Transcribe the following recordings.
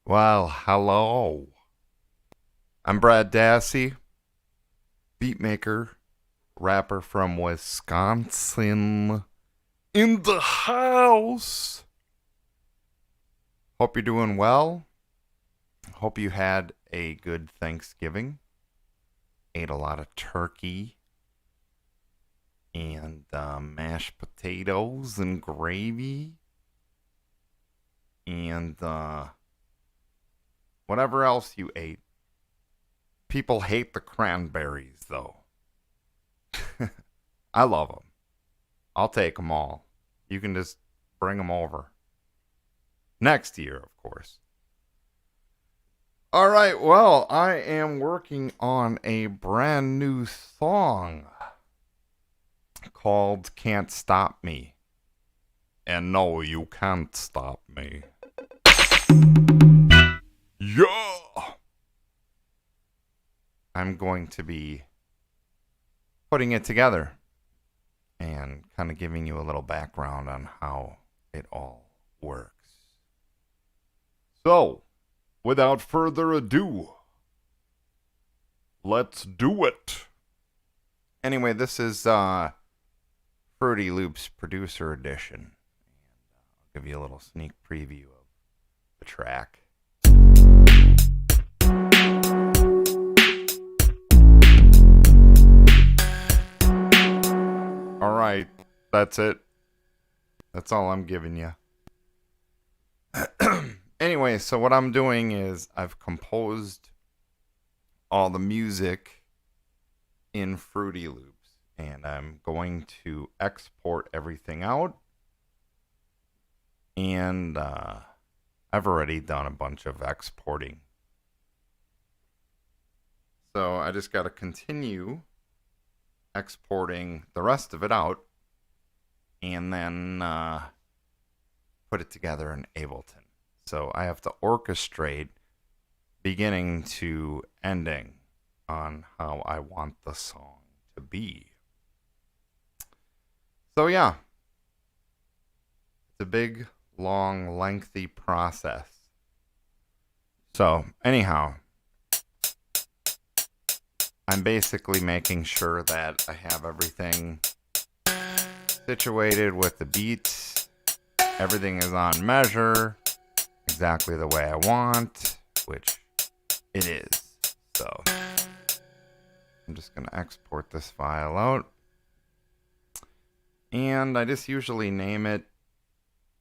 Well, hello. I'm Brad Dassey, beatmaker, rapper from Wisconsin, in the house. Hope you're doing well. Hope you had a good Thanksgiving. Ate a lot of turkey and mashed potatoes and gravy and whatever else you ate. People hate the cranberries, though. I love them. I'll take them all. You can just bring them over. Next year, of course. All right, well, I am working on a brand new song called Can't Stop Me. And no, you can't stop me. Yeah! I'm going to be putting it together and kind of giving you a little background on how it all works. So, without further ado, let's do it. Anyway, this is Fruity Loops Producer Edition. And I'll give you a little sneak preview of the track. Alright, that's it. That's all I'm giving you. Anyway, so what I'm doing is I've composed all the music in Fruity Loops, and I'm going to export everything out. And I've already done a bunch of exporting. So I just got to continue exporting the rest of it out and then put it together in Ableton. So I have to orchestrate beginning to ending on how I want the song to be. So yeah, it's a big, long, lengthy process. So anyhow, I'm basically making sure that I have everything situated with the beats. Everything is on measure, exactly the way I want, which it is. So I'm just going to export this file out. And I just usually name it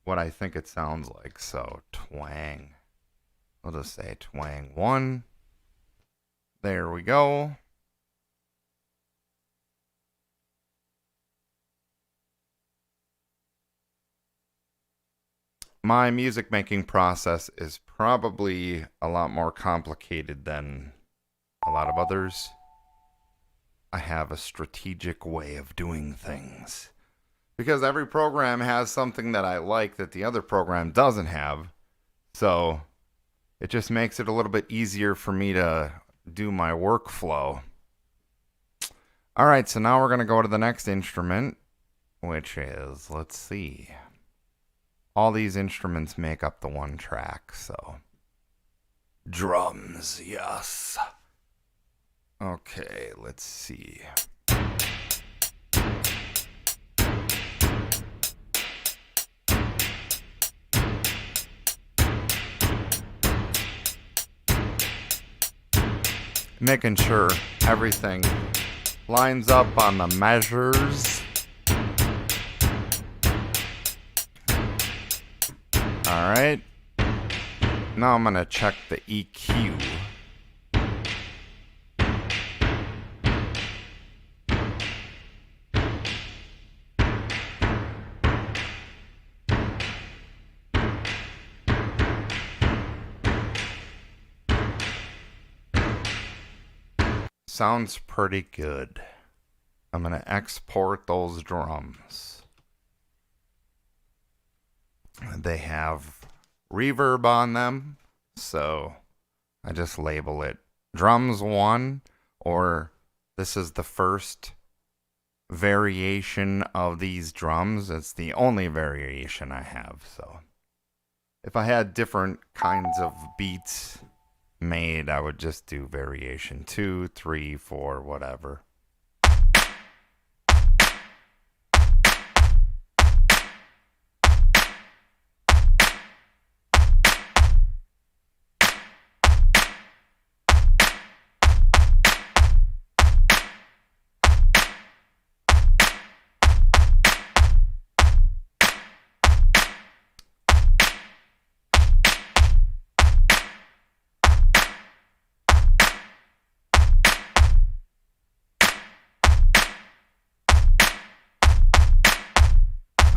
what I think it sounds like. So twang. I'll just say twang 1. There we go. My music making process is probably a lot more complicated than a lot of others. I have a strategic way of doing things. Because every program has something that I like that the other program doesn't have. So it just makes it a little bit easier for me to do my workflow. Alright, so now we're going to go to the next instrument, which is, let's see. All these instruments make up the one track, so. Drums, yes. Okay, let's see. Making sure everything lines up on the measures. Alright, now I'm going to check the EQ. Sounds pretty good. I'm going to export those drums. They have reverb on them, so I just label it drums 1, or this is the first variation of these drums. It's the only variation I have, so If I had different kinds of beats made, I would just do variation 2, 3, 4, whatever.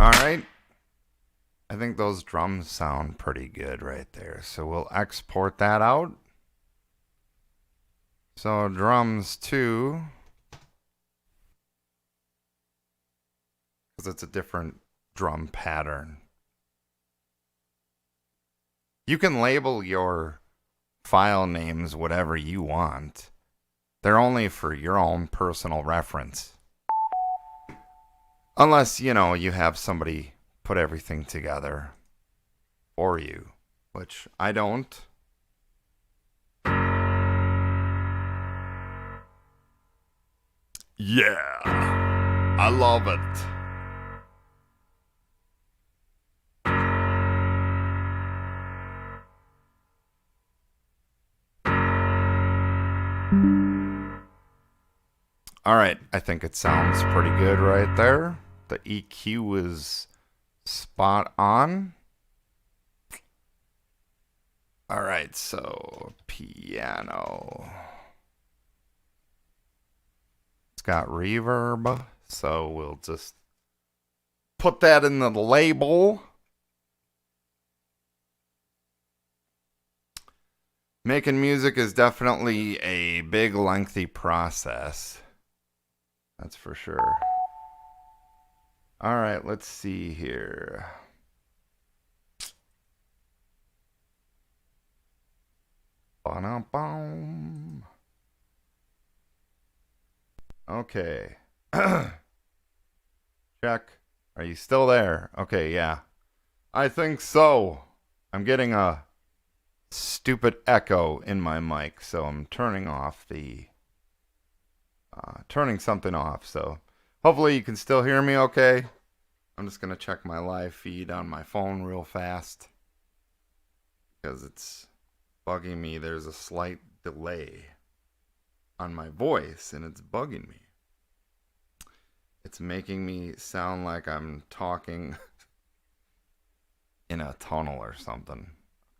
Alright, I think those drums sound pretty good right there. So we'll export that out. So drums 2, because it's a different drum pattern. You can label your file names whatever you want. They're only for your own personal reference. Unless, you know, you have somebody put everything together for you, which I don't. Yeah, I love it. All right, I think it sounds pretty good right there. The EQ is spot on. All right, so piano. It's got reverb, so we'll just put that in the label. Making music is definitely a big, lengthy process. That's for sure. All right, let's see here. Ba-dum-bum. Okay. Check. Are you still there? Okay, yeah. I think so. I'm getting a stupid echo in my mic, so I'm turning off the... turning something off, so... Hopefully you can still hear me okay. I'm just going to check my live feed on my phone real fast. Because it's bugging me. There's a slight delay on my voice, and it's bugging me. It's making me sound like I'm talking in a tunnel or something.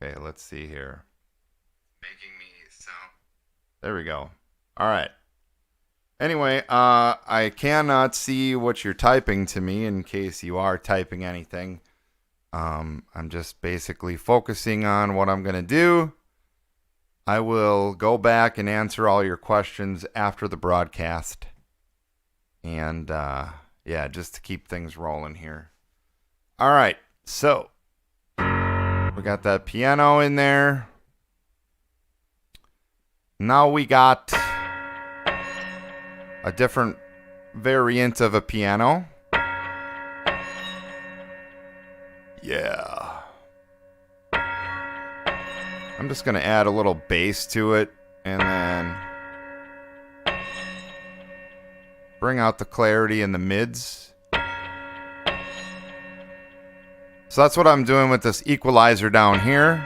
Okay, let's see here. Making me sound... There we go. All right. Anyway, I cannot see what you're typing to me in case you are typing anything. I'm just basically focusing on what I'm going to do. I will go back and answer all your questions after the broadcast. And, yeah, just to keep things rolling here. All right, so we got that piano in there. Now we got a different variant of a piano. Yeah. I'm just going to add a little bass to it and then bring out the clarity in the mids. So that's what I'm doing with this equalizer down here.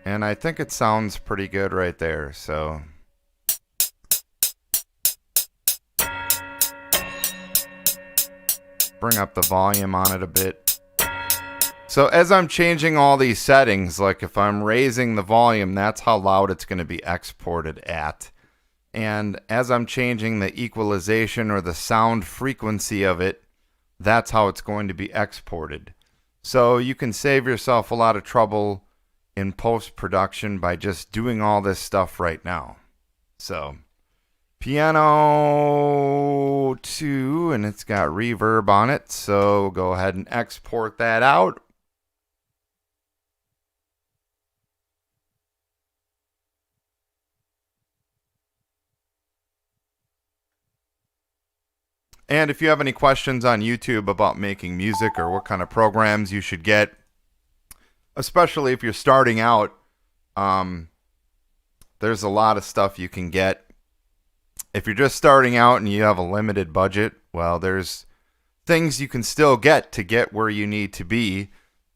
And I think it sounds pretty good right there, so... Bring up the volume on it a bit. So as I'm changing all these settings, like if I'm raising the volume, that's how loud it's going to be exported at. And as I'm changing the equalization or the sound frequency of it, that's how it's going to be exported. So you can save yourself a lot of trouble in post-production by just doing all this stuff right now. So... Piano 2, and it's got reverb on it, so go ahead and export that out. And if you have any questions on YouTube about making music or what kind of programs you should get, especially if you're starting out. There's a lot of stuff you can get. If you're just starting out and you have a limited budget, well, there's things you can still get where you need to be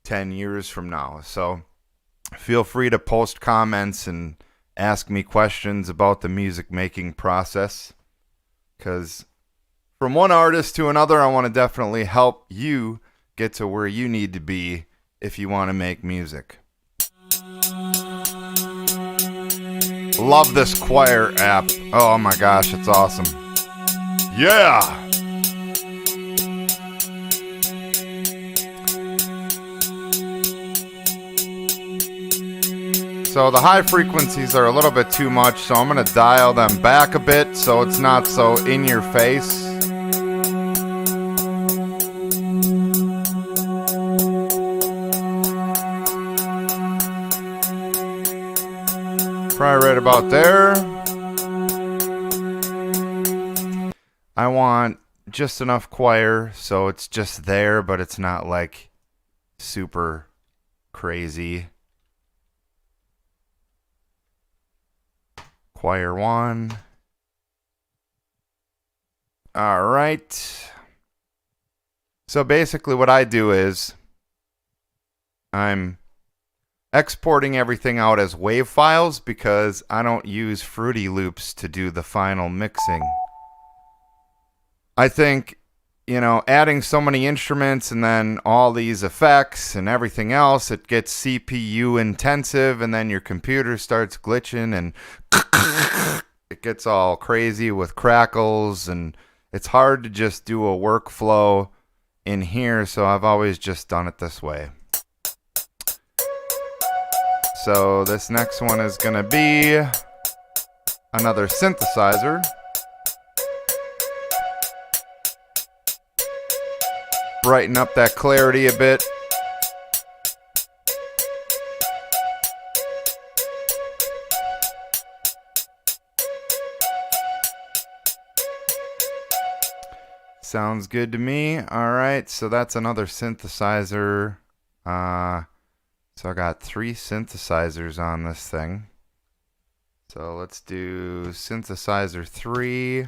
10 years from now. So feel free to post comments and ask me questions about the music making process, because from one artist to another, I want to definitely help you get to where you need to be if you want to make music. Love this choir app. Oh my gosh, it's awesome. Yeah! So the high frequencies are a little bit too much, so I'm going to dial them back a bit so it's not so in your face. Probably right about there. I want just enough choir so it's just there, but it's not like super crazy. Choir 1. All right. So basically what I do is I'm exporting everything out as WAV files because I don't use Fruity Loops to do the final mixing. I think, adding so many instruments and then all these effects and everything else, it gets CPU intensive, and then your computer starts glitching and it gets all crazy with crackles, and it's hard to just do a workflow in here, so I've always just done it this way. So this next one is going to be another synthesizer. Brighten up that clarity a bit. Sounds good to me. All right, so that's another synthesizer. So I got 3 synthesizers on this thing. So let's do synthesizer 3.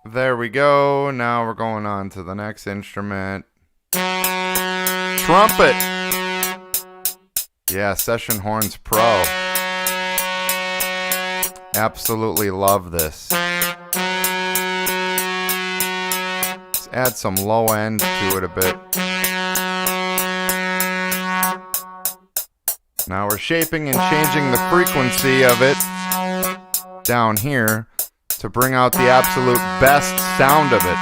There we go. Now we're going on to the next instrument. Trumpet. Yeah, Session Horns Pro. Absolutely love this. Let's add some low end to it a bit. Now we're shaping and changing the frequency of it down here to bring out the absolute best sound of it.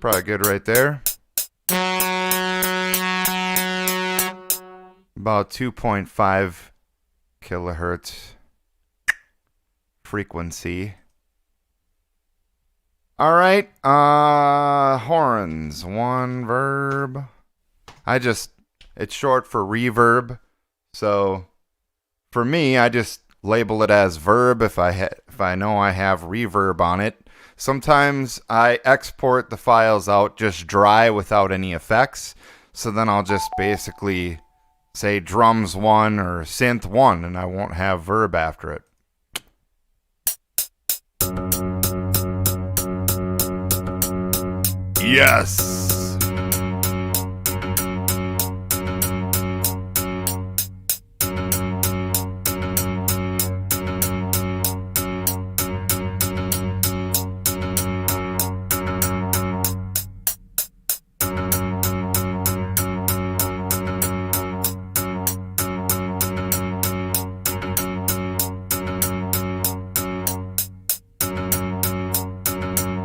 Probably good right there. About 2.5 kilohertz frequency. All right, horns. 1 verb. It's short for reverb. So for me, I just label it as verb if I know I have reverb on it. Sometimes I export the files out just dry without any effects. So then I'll just basically say drums 1 or synth 1, and I won't have verb after it. Yes!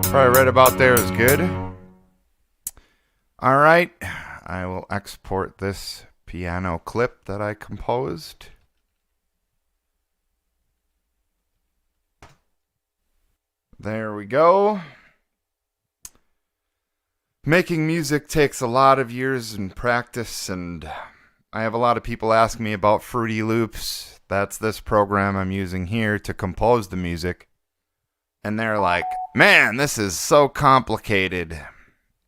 Probably right about there is good. All right, I will export this piano clip that I composed. There we go. Making music takes a lot of years and practice, and I have a lot of people ask me about Fruity Loops. That's this program I'm using here to compose the music. And they're like, man, this is so complicated.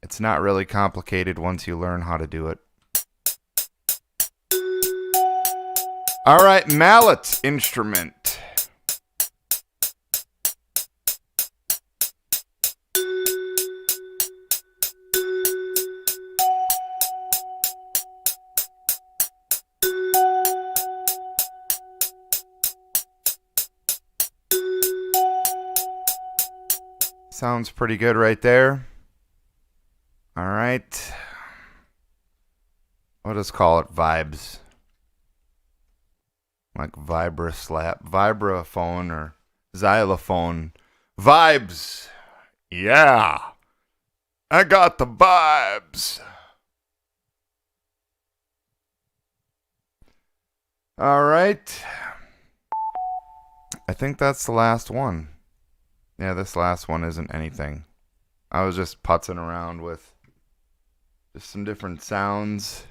It's not really complicated once you learn how to do it. All right, mallet instrument. Sounds pretty good right there. All right. We'll just call it vibes. Like vibraphone or xylophone. Vibes. Yeah. I got the vibes. All right. I think that's the last one. Yeah, this last one isn't anything. I was just putzing around with just some different sounds.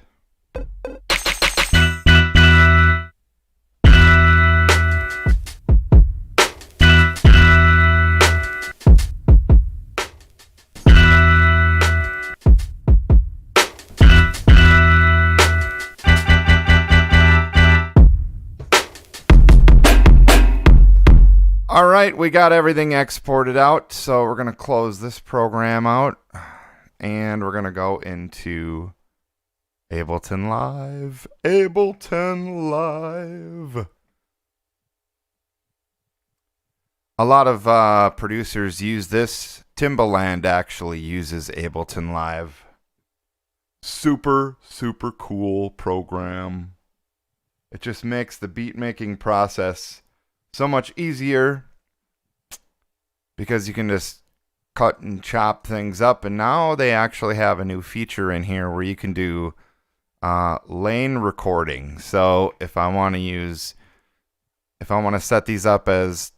All right, we got everything exported out, so we're going to close this program out, and we're going to go into Ableton Live. Ableton Live. A lot of producers use this. Timbaland actually uses Ableton Live. Super, super cool program. It just makes the beat making process so much easier because you can just cut and chop things up. And now they actually have a new feature in here where you can do lane recording. So if I want to set these up as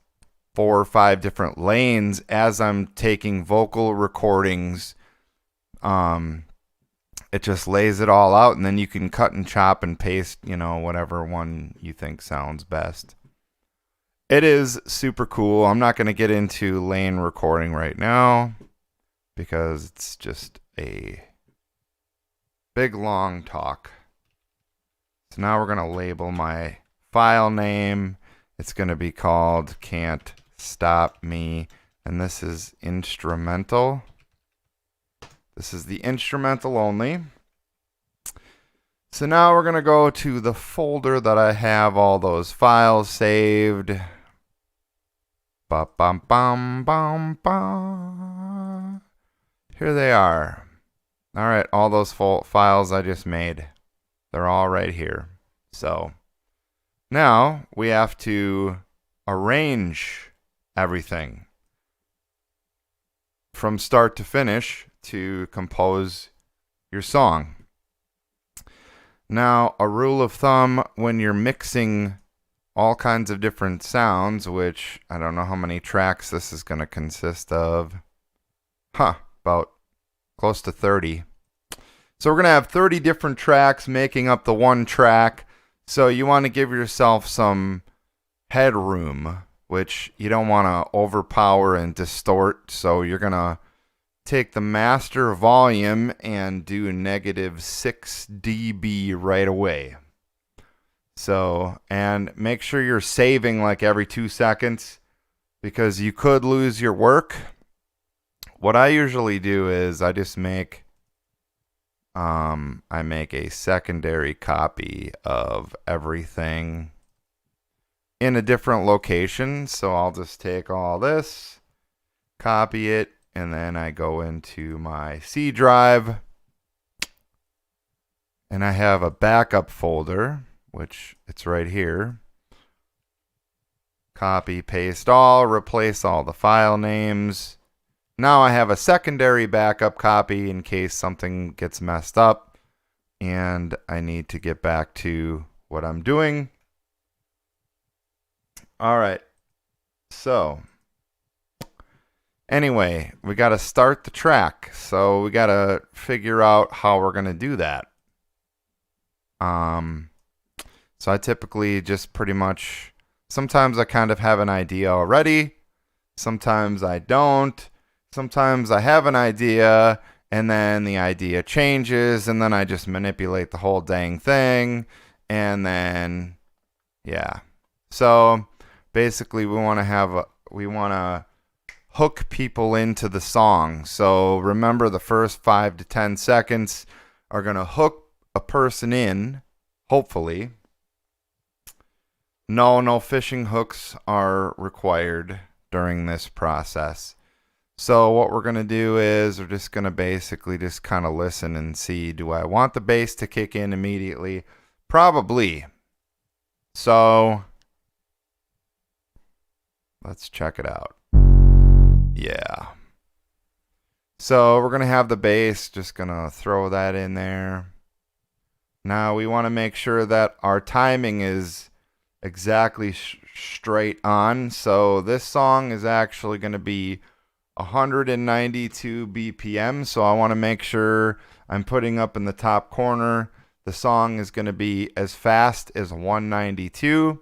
4 or 5 different lanes as I'm taking vocal recordings, it just lays it all out, and then you can cut and chop and paste, whatever one you think sounds best. It is super cool. I'm not going to get into lane recording right now because it's just a big long talk. So now we're going to label my file name. It's going to be called Can't Stop Me, and this is instrumental. This is the instrumental only. So now we're going to go to the folder that I have all those files saved. Ba bum bum bum bum. Here they are. All right, all those files I just made. They're all right here. So now we have to arrange everything from start to finish to compose your song. Now, a rule of thumb when you're mixing all kinds of different sounds, which I don't know how many tracks this is going to consist of. About close to 30. So we're going to have 30 different tracks making up the one track. So you want to give yourself some headroom, which you don't want to overpower and distort. So you're going to take the master volume and do -6 dB right away. So, and make sure you're saving like every 2 seconds because you could lose your work. What I usually do is I just make a secondary copy of everything in a different location. So I'll just take all this, copy it, and then I go into my C drive and I have a backup folder, which it's right here. Copy, paste all, replace all the file names. Now I have a secondary backup copy in case something gets messed up and I need to get back to what I'm doing. All right. So Anyway, we got to start the track. So we got to figure out how we're going to do that. So I typically just pretty much, sometimes I kind of have an idea already. Sometimes I don't. Sometimes I have an idea and then the idea changes and then I just manipulate the whole dang thing. And then, yeah. So basically we want to hook people into the song. So remember, the first 5 to 10 seconds are going to hook a person in, hopefully. No fishing hooks are required during this process. So what we're going to do is we're just going to basically just kind of listen and see, do I want the bass to kick in immediately? Probably. So let's check it out. Yeah. So we're going to have the bass, just going to throw that in there. Now we want to make sure that our timing is exactly straight on. So this song is actually going to be 192 BPM. So I want to make sure I'm putting up in the top corner, the song is going to be as fast as 192.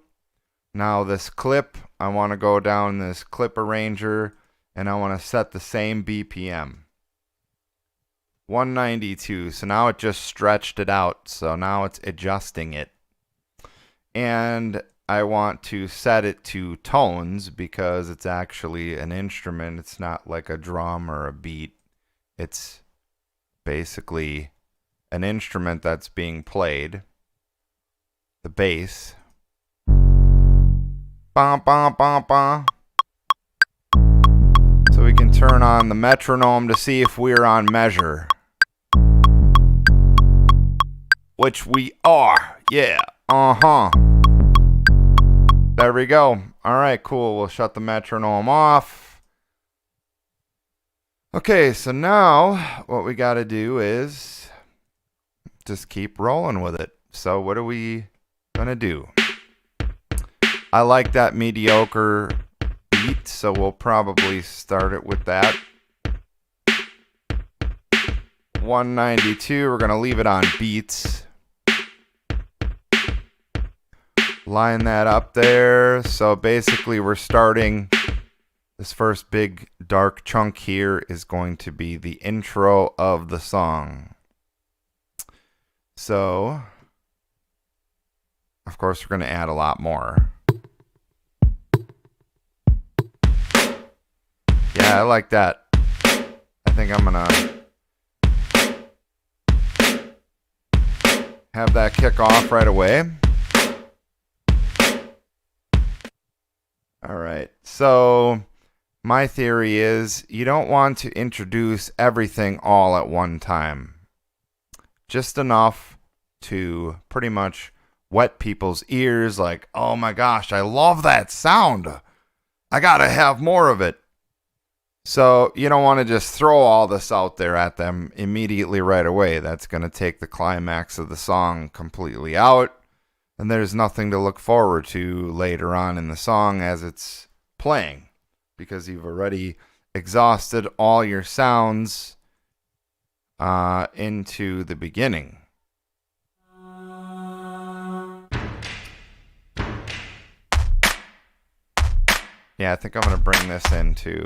Now this clip, I want to go down this clip arranger and I want to set the same BPM. 192. So now it just stretched it out. So now it's adjusting it. And I want to set it to tones because it's actually an instrument. It's not like a drum or a beat. It's basically an instrument that's being played. The bass. Bum, bum, bum, bum. So we can turn on the metronome to see if we're on measure. Which we are. Yeah. Uh-huh. There we go. All right, cool. We'll shut the metronome off. Okay, so now what we got to do is just keep rolling with it. So what are we going to do? I like that mediocre beat, so we'll probably start it with that. 192, we're going to leave it on beats. Line that up there. So basically we're starting, this first big dark chunk here is going to be the intro of the song. So, of course, we're going to add a lot more. Yeah, I like that. I think I'm going to have that kick off right away. All right, so my theory is you don't want to introduce everything all at one time. Just enough to pretty much wet people's ears like, oh my gosh, I love that sound. I gotta have more of it. So you don't want to just throw all this out there at them immediately right away. That's going to take the climax of the song completely out. And there's nothing to look forward to later on in the song as it's playing, because you've already exhausted all your sounds into the beginning. Yeah, I think I'm going to bring this into...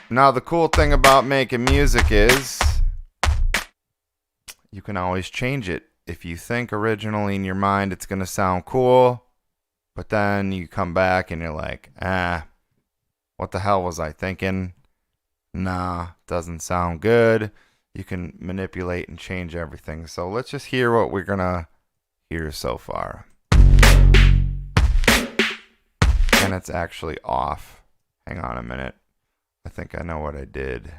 Now, the cool thing about making music is you can always change it. If you think originally in your mind it's going to sound cool, but then you come back and you're like, what the hell was I thinking? Nah, doesn't sound good. You can manipulate and change everything. So let's just hear what we're going to hear so far. And it's actually off. Hang on a minute. I think I know what I did.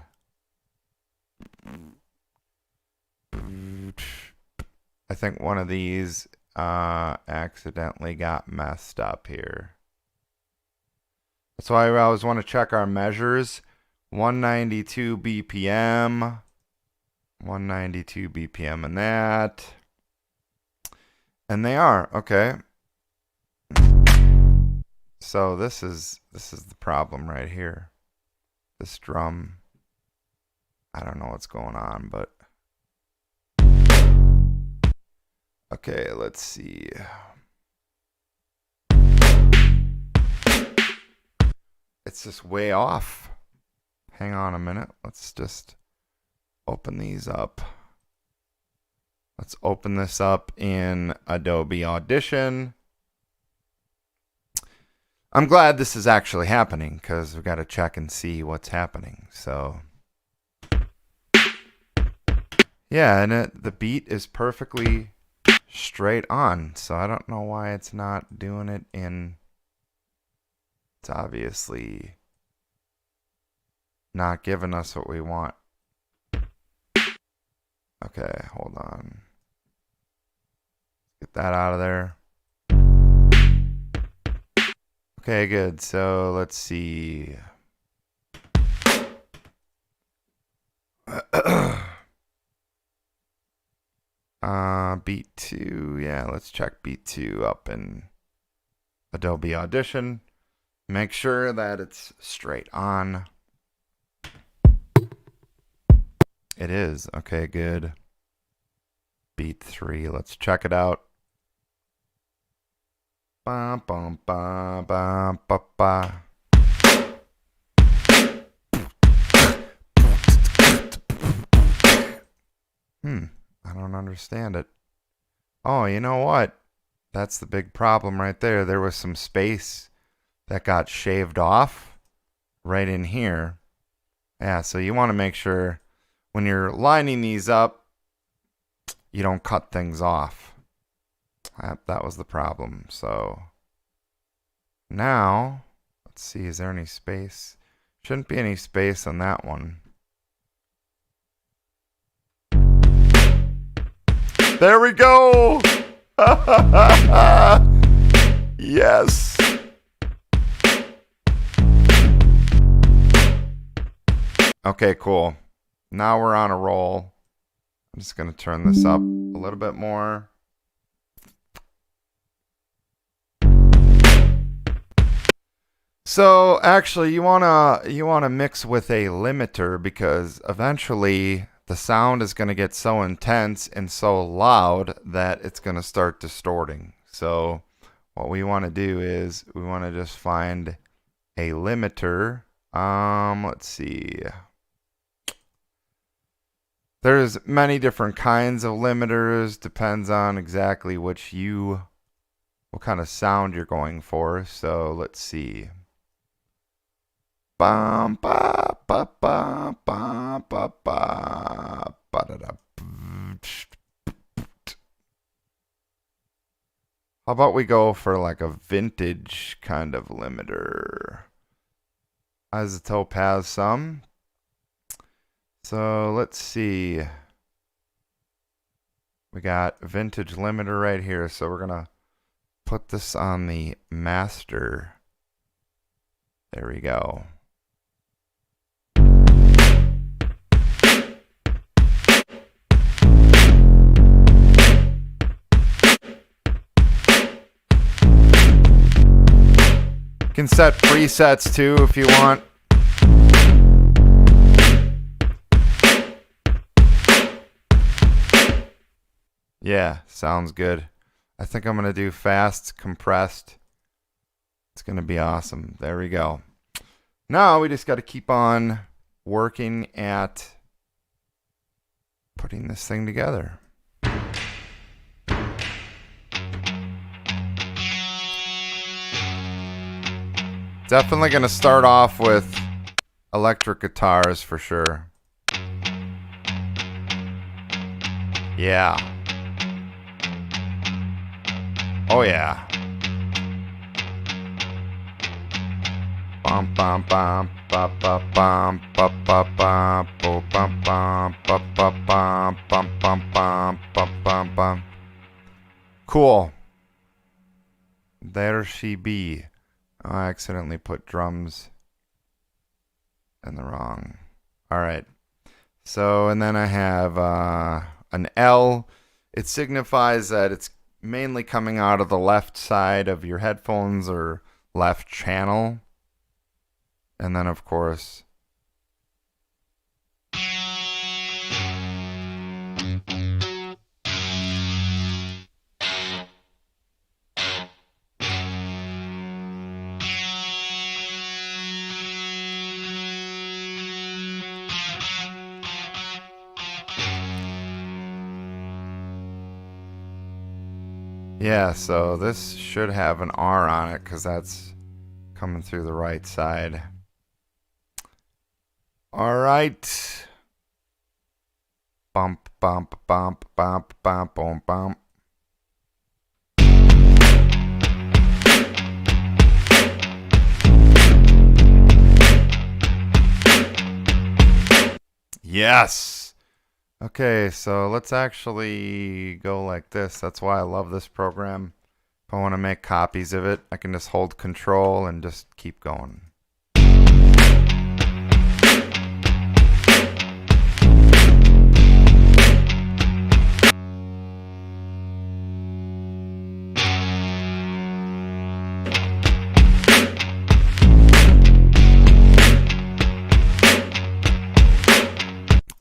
I think one of these accidentally got messed up here. That's why I always want to check our measures. 192 BPM. 192 BPM and that. And they are. Okay. So this is the problem right here. This drum, I don't know what's going on, but okay, let's see. It's just way off. Hang on a minute. Let's just open these up. Let's open this up in Adobe Audition. I'm glad this is actually happening because we've got to check and see what's happening. So, yeah, and the beat is perfectly straight on. So I don't know why it's not doing it in... It's obviously not giving us what we want. Okay, hold on. Get that out of there. Okay, good. So let's see. Beat 2. Yeah, let's check beat 2 up in Adobe Audition. Make sure that it's straight on. It is. Okay, good. Beat 3. Let's check it out. Ba, ba, ba, ba, ba, ba. I don't understand it. Oh, you know what? That's the big problem right there. There was some space that got shaved off right in here. Yeah, so you want to make sure when you're lining these up, you don't cut things off. That was the problem. So now, let's see, is there any space? Shouldn't be any space on that one. There we go! Yes! Okay, cool. Now we're on a roll. I'm just going to turn this up a little bit more. So actually you wanna mix with a limiter because eventually the sound is going to get so intense and so loud that it's going to start distorting. So what we want to do is we want to just find a limiter. Let's see. There's many different kinds of limiters. Depends on exactly what kind of sound you're going for. So let's see. Bum, ba, ba, ba, ba, ba, ba, ba, da, da. How about we go for like a vintage kind of limiter? Isotope has some. So let's see. We got vintage limiter right here. So we're going to put this on the master. There we go. You can set presets too if you want. Yeah, sounds good. I think I'm going to do fast, compressed. It's going to be awesome. There we go. Now we just got to keep on working at putting this thing together. Definitely going to start off with electric guitars for sure. Yeah. Oh yeah. Bum bum bum ba ba bum ba ba bum bo bum bum ba ba bum bum bum bum ba bum bum. Cool. There she be. Oh, I accidentally put drums in the wrong. All right. So, and then I have an L. It signifies that it's mainly coming out of the left side of your headphones or left channel. And then, of course, yeah, so this should have an R on it because that's coming through the right side. All right. Bump, bump, bump, bump, bump, bump, bump. Yes. Okay, so let's actually go like this. That's why I love this program. If I want to make copies of it, I can just hold Control and just keep going.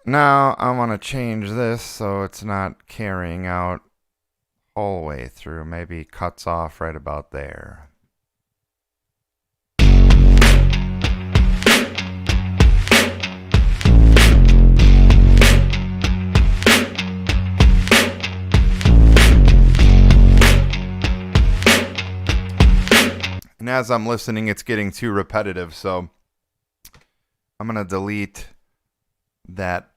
Now I want to change this so it's not carrying out whole way through. Maybe cuts off right about there. And as I'm listening, it's getting too repetitive, so I'm going to delete that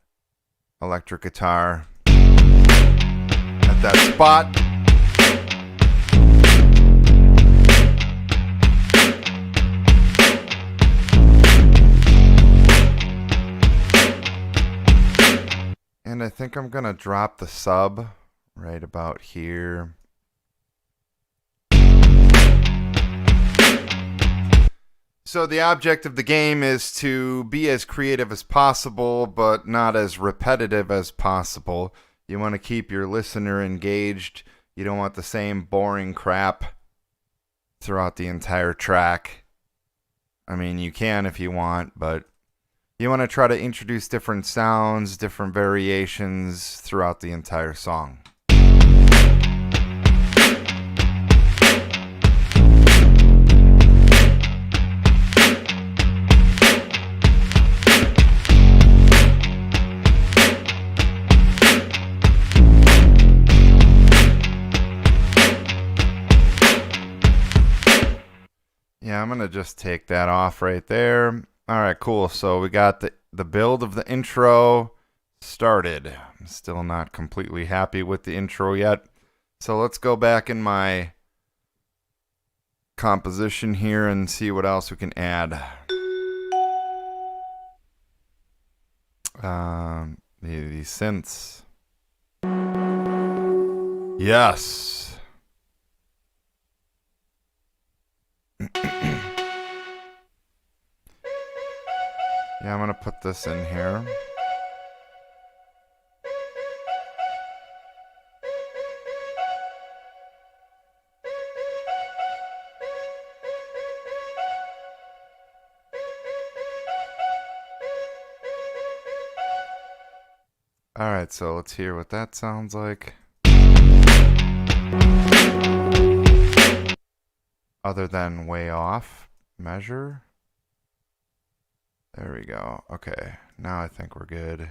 electric guitar at that spot. And I think I'm gonna drop the sub right about here. So the object of the game is to be as creative as possible, but not as repetitive as possible. You want to keep your listener engaged. You don't want the same boring crap throughout the entire track. I mean, you can if you want, but you want to try to introduce different sounds, different variations throughout the entire song. Yeah, I'm going to just take that off right there. All right, cool. So we got the build of the intro started. I'm still not completely happy with the intro yet. So let's go back in my composition here and see what else we can add. The synths. Yes. Yeah, I'm going to put this in here. All right, so let's hear what that sounds like. Other than way off measure. There we go. Okay, now I think we're good.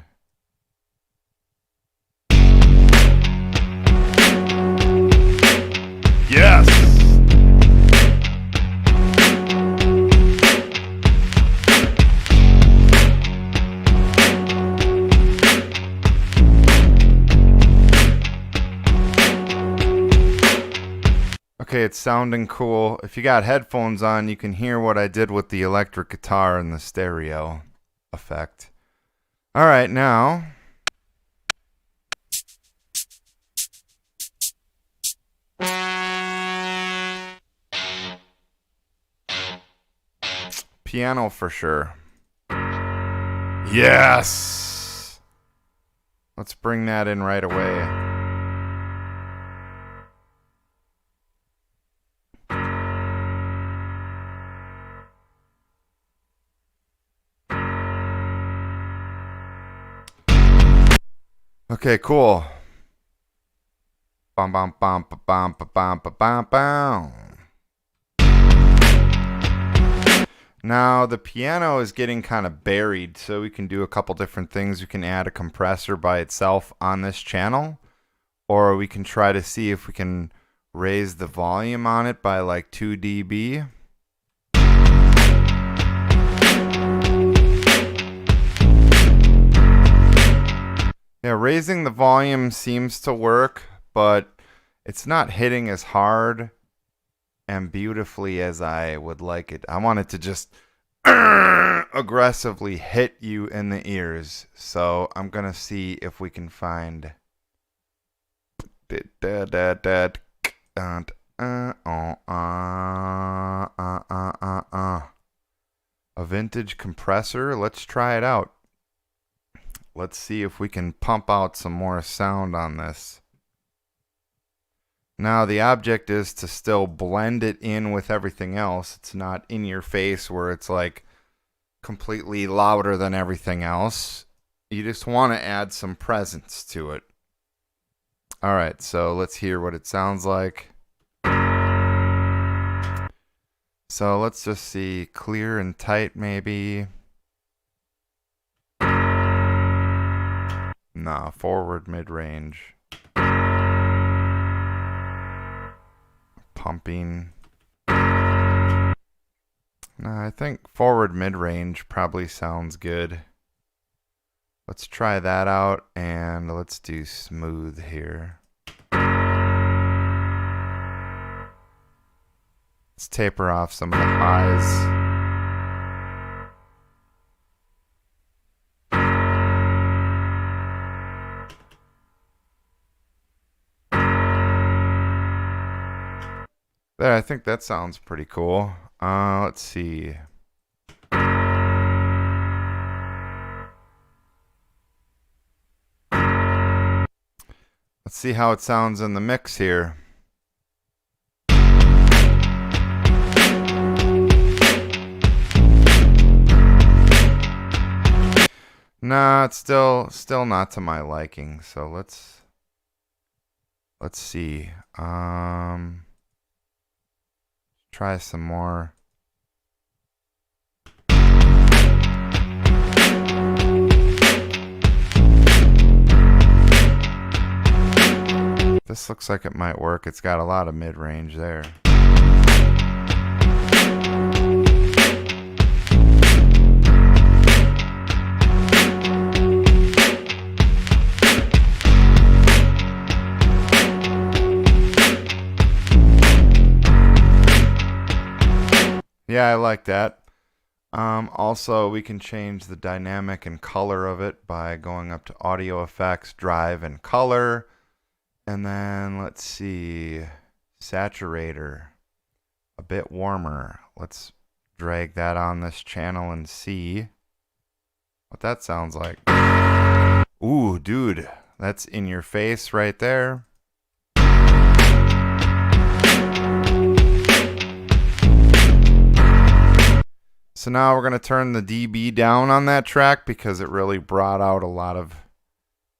Yes! Okay, it's sounding cool. If you got headphones on, you can hear what I did with the electric guitar and the stereo effect. All right, now piano for sure. Yes! Let's bring that in right away. Okay, cool. Bum bum bum bum bum bum bum bum. Now the piano is getting kind of buried, so we can do a couple different things. We can add a compressor by itself on this channel, or we can try to see if we can raise the volume on it by like 2 dB. Yeah, raising the volume seems to work, but it's not hitting as hard and beautifully as I would like it. I want it to just aggressively hit you in the ears. So I'm going to see if we can find a vintage compressor. Let's try it out. Let's see if we can pump out some more sound on this. Now the object is to still blend it in with everything else. It's not in your face where it's like completely louder than everything else. You just want to add some presence to it. Alright, so let's hear what it sounds like. So let's just see, clear and tight maybe. Nah, forward mid-range. Pumping. Nah, I think forward mid-range probably sounds good. Let's try that out, and let's do smooth here. Let's taper off some of the highs. There, I think that sounds pretty cool. Let's see. Let's see how it sounds in the mix here. Nah, it's still not to my liking. So let's see. Try some more. This looks like it might work. It's got a lot of mid-range there. Yeah, I like that. Also, we can change the dynamic and color of it by going up to Audio Effects, Drive, and Color. And then, let's see, Saturator, a bit warmer. Let's drag that on this channel and see what that sounds like. Ooh, dude, that's in your face right there. So now we're going to turn the dB down on that track because it really brought out a lot of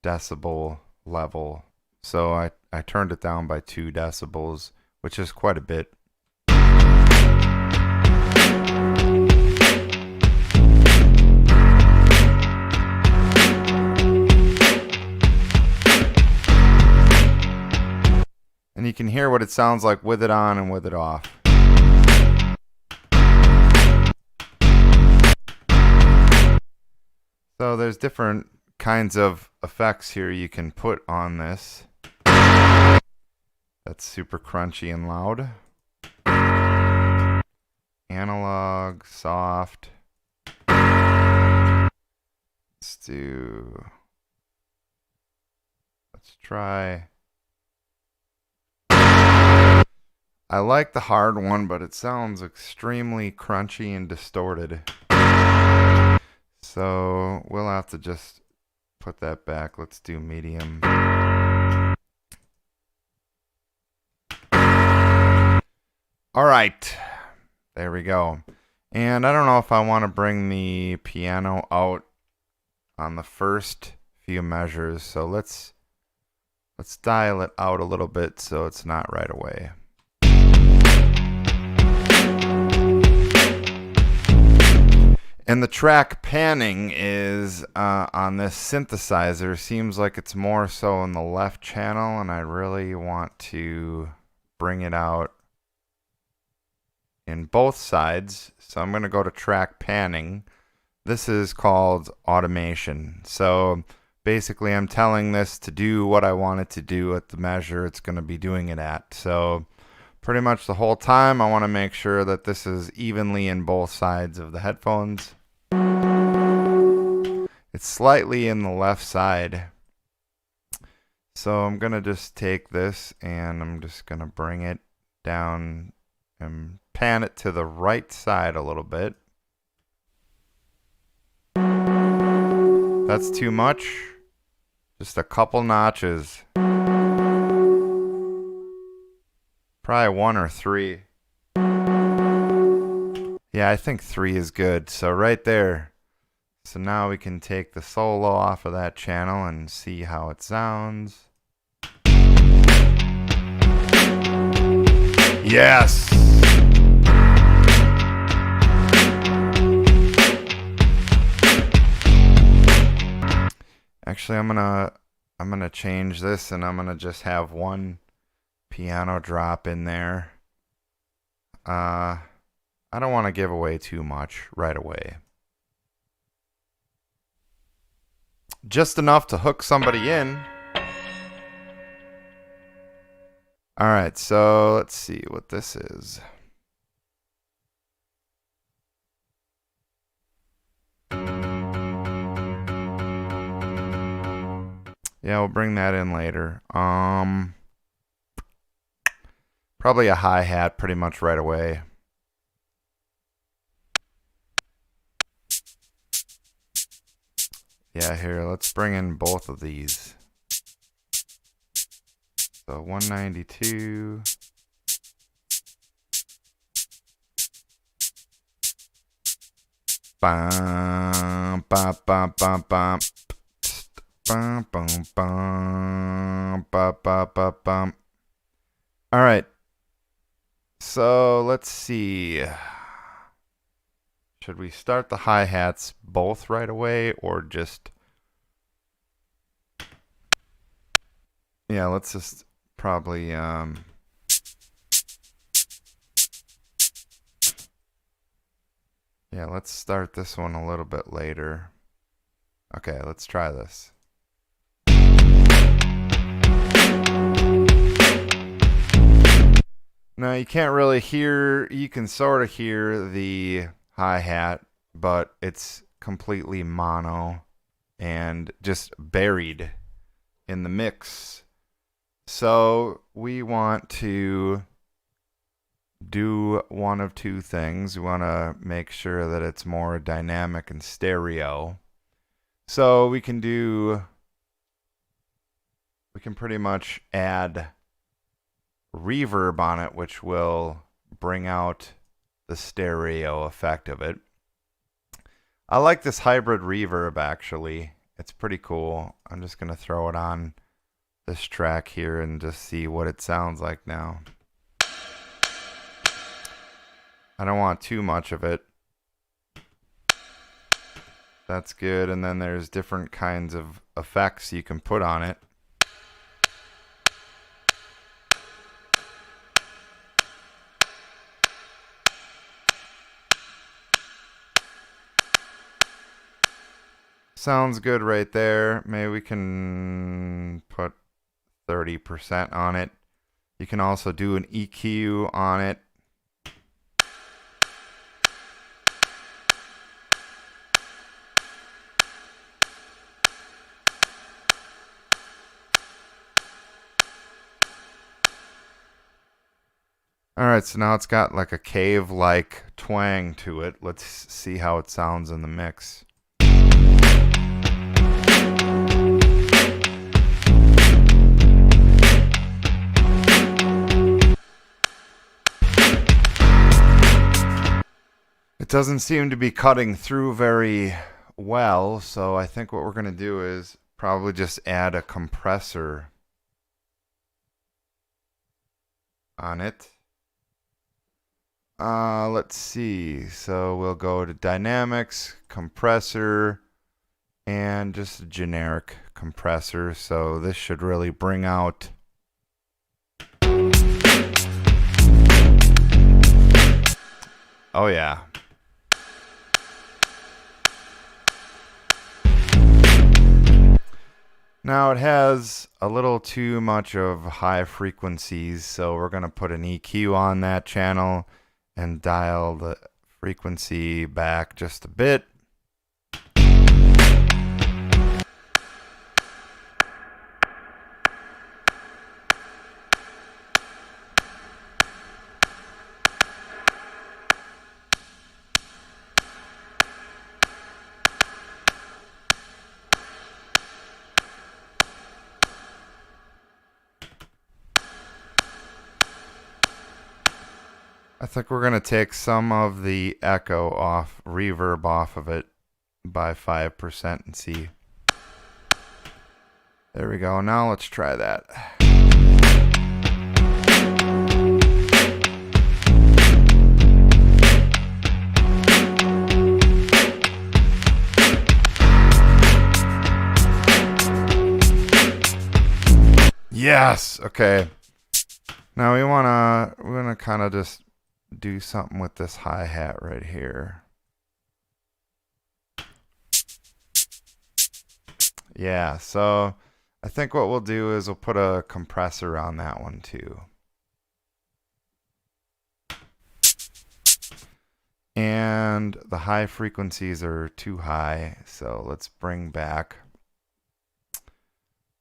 decibel level. So I turned it down by 2 decibels, which is quite a bit. And you can hear what it sounds like with it on and with it off. So there's different kinds of effects here you can put on this. That's super crunchy and loud. Analog, soft. Let's try. I like the hard one, but it sounds extremely crunchy and distorted. So we'll have to just put that back. Let's do medium. All right, there we go. And I don't know if I want to bring the piano out on the first few measures. So let's dial it out a little bit so it's not right away. And the track panning is on this synthesizer. Seems like it's more so in the left channel, and I really want to bring it out in both sides. So I'm going to go to track panning. This is called automation. So basically I'm telling this to do what I want it to do at the measure it's going to be doing it at. So pretty much the whole time I want to make sure that this is evenly in both sides of the headphones. It's slightly in the left side. So I'm going to just take this and I'm just going to bring it down and pan it to the right side a little bit. That's too much. Just a couple notches. Probably 1 or 3. Yeah, I think 3 is good. So right there. So now we can take the solo off of that channel and see how it sounds. Yes! Actually, I'm gonna change this, and I'm gonna just have one piano drop in there. I don't want to give away too much right away. Just enough to hook somebody in. Alright, so let's see what this is. Yeah, we'll bring that in later. Probably a hi-hat pretty much right away. Yeah, here, let's bring in both of these. So 192. Bum, bum, bum, bum, bum. Bum, bum, bum, bum, bum, bum, bum. All right. So let's see. Should we start the hi-hats both right away or just... Yeah, let's just probably... Yeah, let's start this one a little bit later. Okay, let's try this. Now, you can't really hear... You can sort of hear the hi-hat, but it's completely mono and just buried in the mix. So we want to do one of two things. We want to make sure that it's more dynamic and stereo. So we can pretty much add reverb on it, which will bring out the stereo effect of it. I like this hybrid reverb, actually. It's pretty cool. I'm just going to throw it on this track here and just see what it sounds like now. I don't want too much of it. That's good. And then there's different kinds of effects you can put on it. Sounds good right there. Maybe we can put 30% on it. You can also do an EQ on it. Alright, so now it's got like a cave-like twang to it. Let's see how it sounds in the mix. It doesn't seem to be cutting through very well, so I think what we're going to do is probably just add a compressor on it. Let's see. So we'll go to dynamics, compressor, and just a generic compressor. So this should really bring out oh yeah. Now it has a little too much of high frequencies, so we're going to put an EQ on that channel and dial the frequency back just a bit. I think we're going to take some of the echo off, reverb off of it by 5% and see. There we go. Now let's try that. Yes. Okay. Now we're gonna kind of just do something with this hi-hat right here. Yeah, so I think what we'll do is we'll put a compressor on that one too. And the high frequencies are too high, so let's bring back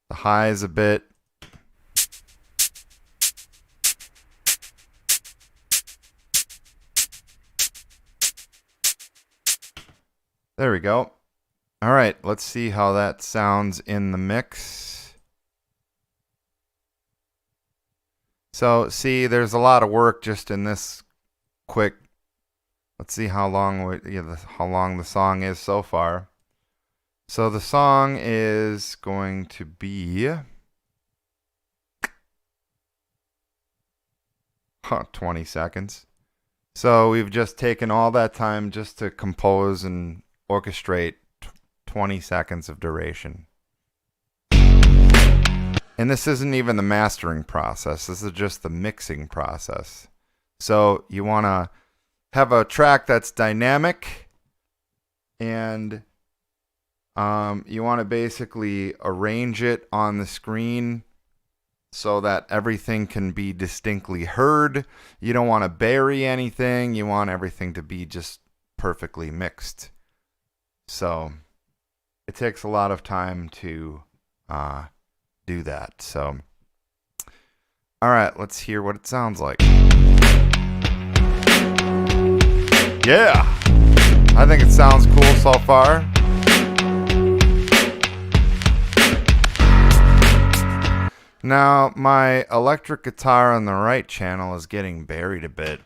the highs a bit. There we go. All right, let's see how that sounds in the mix. So, see, there's a lot of work just in this quick. Let's see how long the song is so far. So the song is going to be 20 seconds. So we've just taken all that time just to compose and orchestrate 20 seconds of duration. And this isn't even the mastering process. This is just the mixing process. So you want to have a track that's dynamic, and you want to basically arrange it on the screen so that everything can be distinctly heard. You don't want to bury anything. You want everything to be just perfectly mixed. So it takes a lot of time to do that. So, all right, let's hear what it sounds like. Yeah, I think it sounds cool so far. Now, my electric guitar on the right channel is getting buried a bit.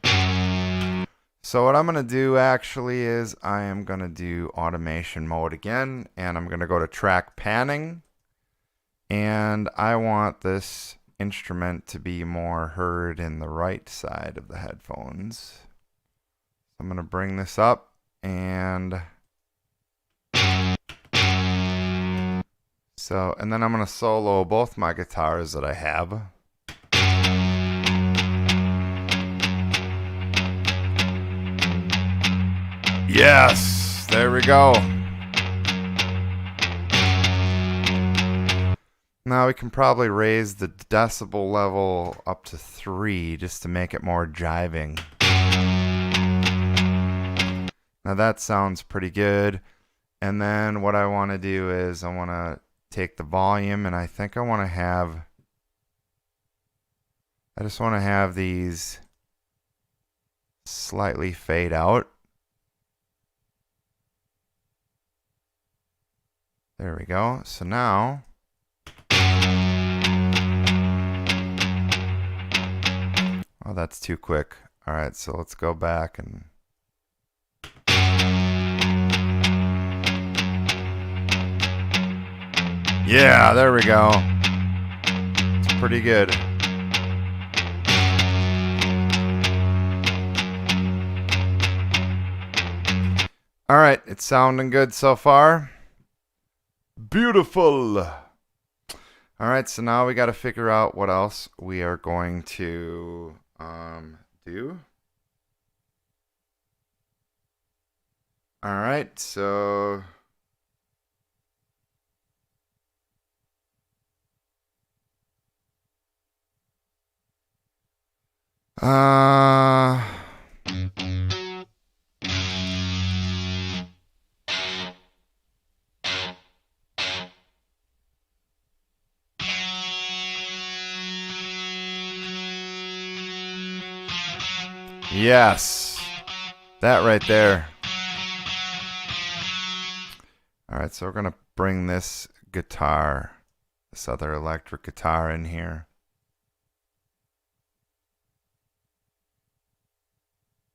So what I'm going to do actually is I am going to do automation mode again, and I'm going to go to track panning, and I want this instrument to be more heard in the right side of the headphones. I'm going to bring this up, and then I'm going to solo both my guitars that I have. Yes, there we go. Now we can probably raise the decibel level up to 3 just to make it more jiving. Now that sounds pretty good. And then what I want to do is I want to take the volume, and I think I just want to have these slightly fade out. There we go. So now oh, that's too quick. All right, so let's go back and Yeah, there we go. It's pretty good. All right, it's sounding good so far. Beautiful. All right, so now we got to figure out what else we are going to do. All right, so yes, that right there. All right, so we're going to bring this guitar, this other electric guitar in here.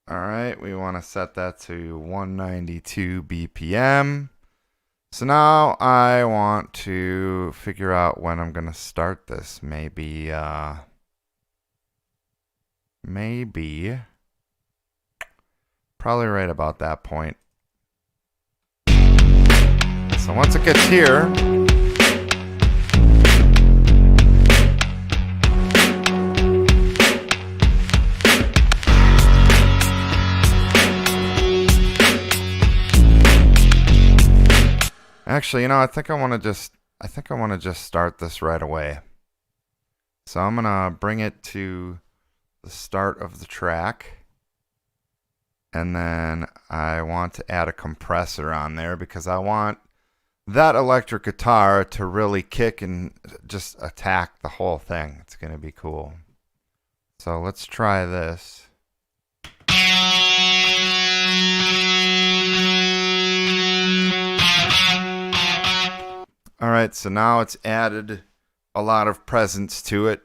All right, we want to set that to 192 BPM. So now I want to figure out when I'm going to start this. Maybe probably right about that point. So once it gets here, actually, you know, I think I want to just start this right away. So I'm gonna bring it to the start of the track. And then I want to add a compressor on there because I want that electric guitar to really kick and just attack the whole thing. It's going to be cool. So let's try this. All right, so now it's added a lot of presence to it.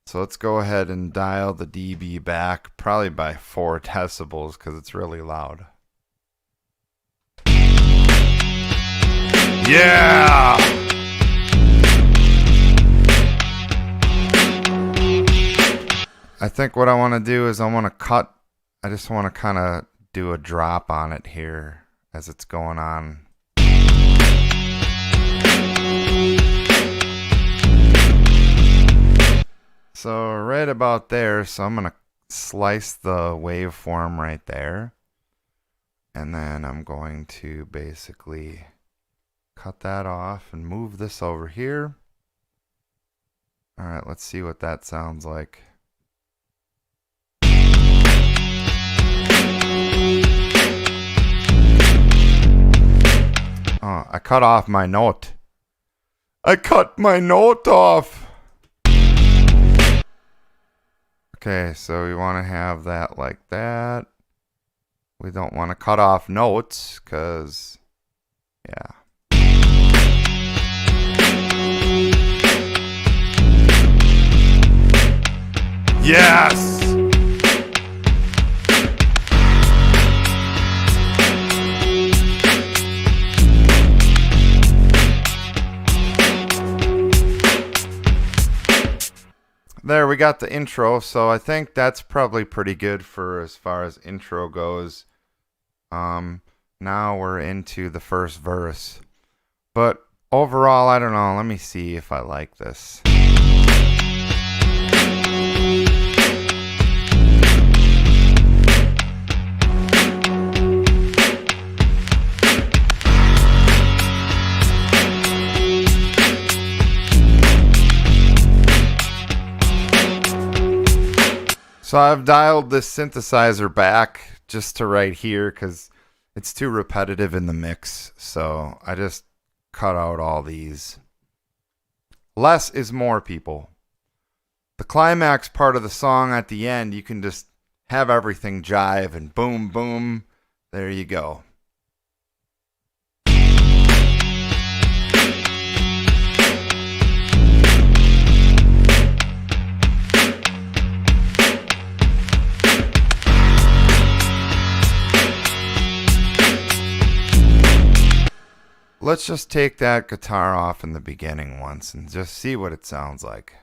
So let's go ahead and dial the dB back, probably by 4 decibels because it's really loud. Yeah! I think what I want to do is I just want to kind of do a drop on it here as it's going on. So right about there, so I'm going to slice the waveform right there. And then I'm going to basically cut that off and move this over here. All right, let's see what that sounds like. Oh, I cut off my note. I cut my note off. Okay, so we want to have that like that. We don't want to cut off notes because, yeah. Yes! There, we got the intro, so I think that's probably pretty good for as far as intro goes. Now we're into the first verse. But overall, I don't know. Let me see if I like this. So I've dialed this synthesizer back just to right here because it's too repetitive in the mix. So I just cut out all these. Less is more, people. The climax part of the song at the end, you can just have everything jive and boom, boom. There you go. let's just take that guitar off in the beginning once and just see what it sounds like.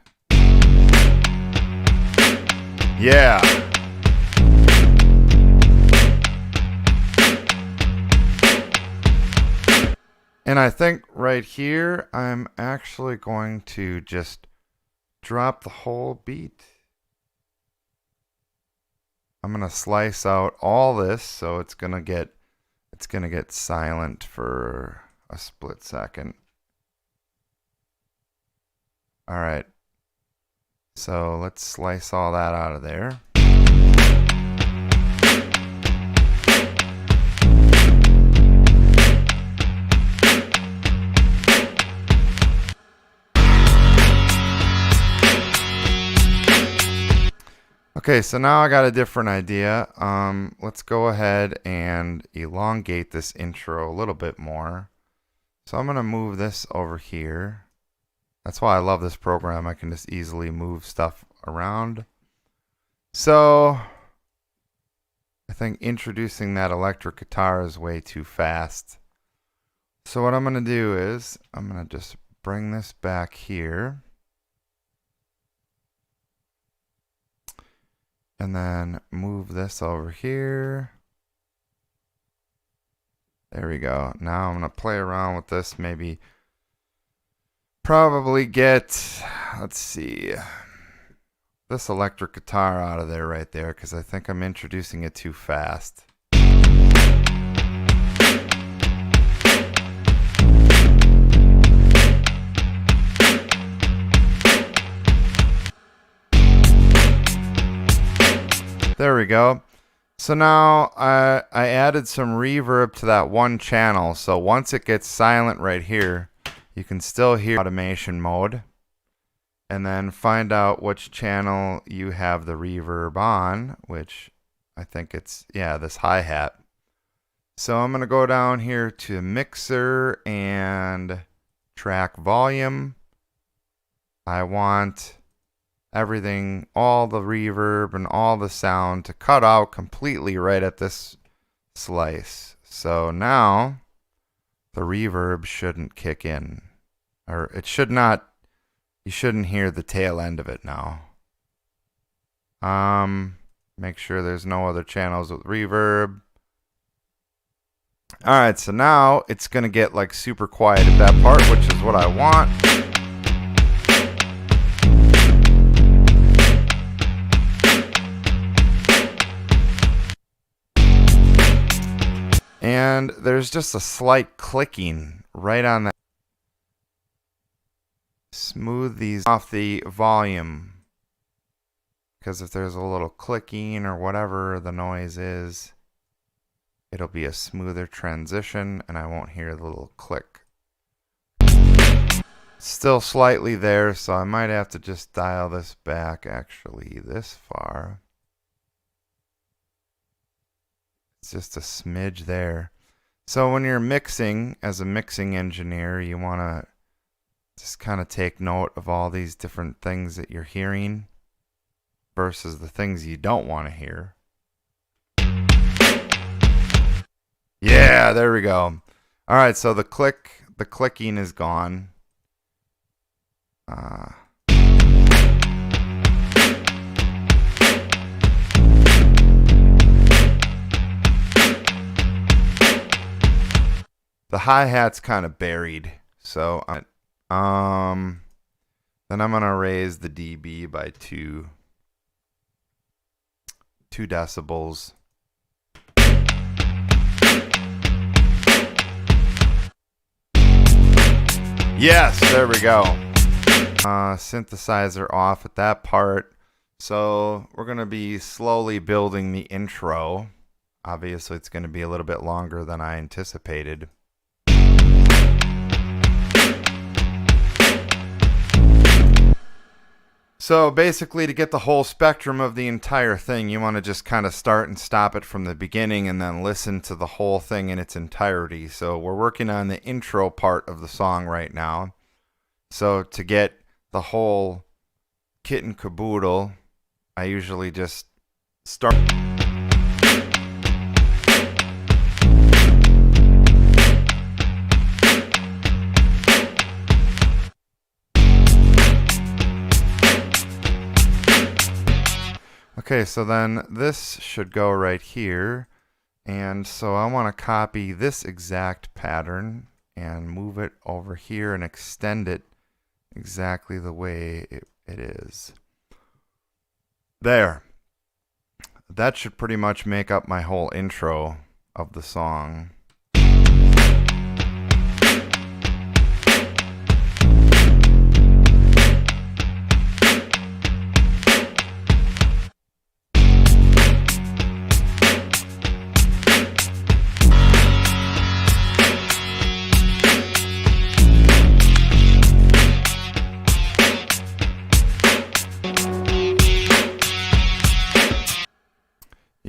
Yeah. And I think right here, I'm actually going to just drop the whole beat. I'm going to slice out all this, so it's going to get silent for a split second. All right. So let's slice all that out of there. Okay, so now I got a different idea. Let's go ahead and elongate this intro a little bit more. So I'm going to move this over here. That's why I love this program. I can just easily move stuff around. So I think introducing that electric guitar is way too fast. So what I'm going to do is I'm going to just bring this back here. And then move this over here. There we go. Now I'm going to play around with this. Maybe probably get, let's see, this electric guitar out of there right there, because I think I'm introducing it too fast. There we go. So now I added some reverb to that one channel. So once it gets silent right here, you can still hear automation mode. And then find out which channel you have the reverb on, which I think it's, yeah, this hi-hat. So I'm going to go down here to mixer and track volume. I want everything, all the reverb and all the sound to cut out completely right at this slice. So now the reverb shouldn't kick in, or it should not. You shouldn't hear the tail end of it now. Make sure there's no other channels with reverb. All right, so now it's gonna get like super quiet at that part, which is what I want. And there's just a slight clicking right on that. Smooth these off the volume, because if there's a little clicking or whatever the noise is, it'll be a smoother transition and I won't hear the little click. Still slightly there, so I might have to just dial this back actually this far. It's just a smidge there. So when you're mixing, as a mixing engineer, you want to just kind of take note of all these different things that you're hearing versus the things you don't want to hear. Yeah, there we go. All right, so the clicking is gone. The hi-hat's kind of buried, so then I'm gonna raise the dB by 2 decibels. Yes, there we go. Synthesizer off at that part. So we're gonna be slowly building the intro. Obviously, it's gonna be a little bit longer than I anticipated. So basically, to get the whole spectrum of the entire thing, you want to just kind of start and stop it from the beginning and then listen to the whole thing in its entirety. So we're working on the intro part of the song right now. So to get the whole kit and caboodle, I usually just start. Okay, so then this should go right here. And so I want to copy this exact pattern and move it over here and extend it exactly the way it is. There. That should pretty much make up my whole intro of the song.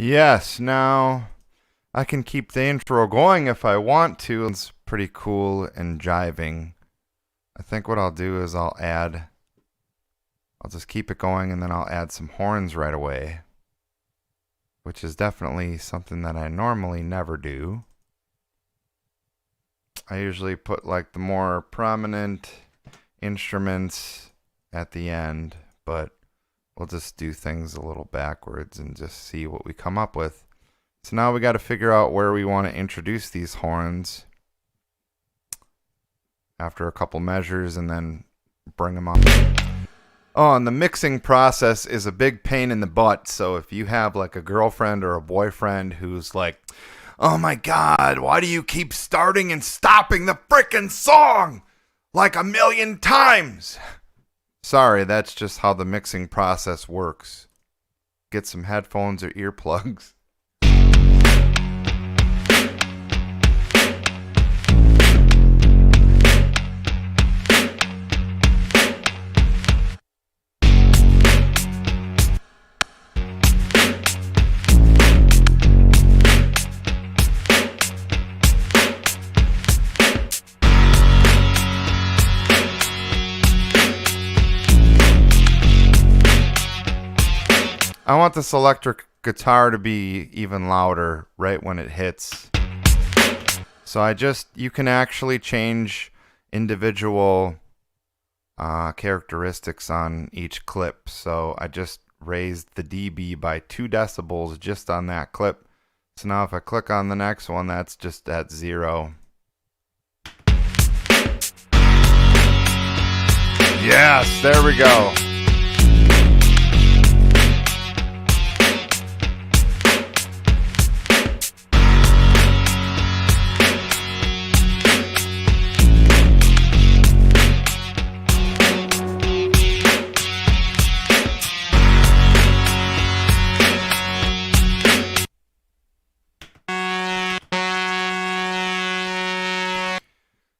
Yes, now I can keep the intro going if I want to. It's pretty cool and jiving. I think what I'll do is I'll just keep it going and then I'll add some horns right away, which is definitely something that I normally never do. I usually put like the more prominent instruments at the end, but we'll just do things a little backwards and just see what we come up with. So now we got to figure out where we want to introduce these horns after a couple measures and then bring them up. Oh, and the mixing process is a big pain in the butt. So if you have like a girlfriend or a boyfriend who's like, oh my God, why do you keep starting and stopping the frickin' song like a million times? Sorry, that's just how the mixing process works. Get some headphones or earplugs. I want this electric guitar to be even louder right when it hits. So you can actually change individual characteristics on each clip. So I just raised the dB by 2 decibels just on that clip. So now if I click on the next one, that's just at 0. Yes, there we go.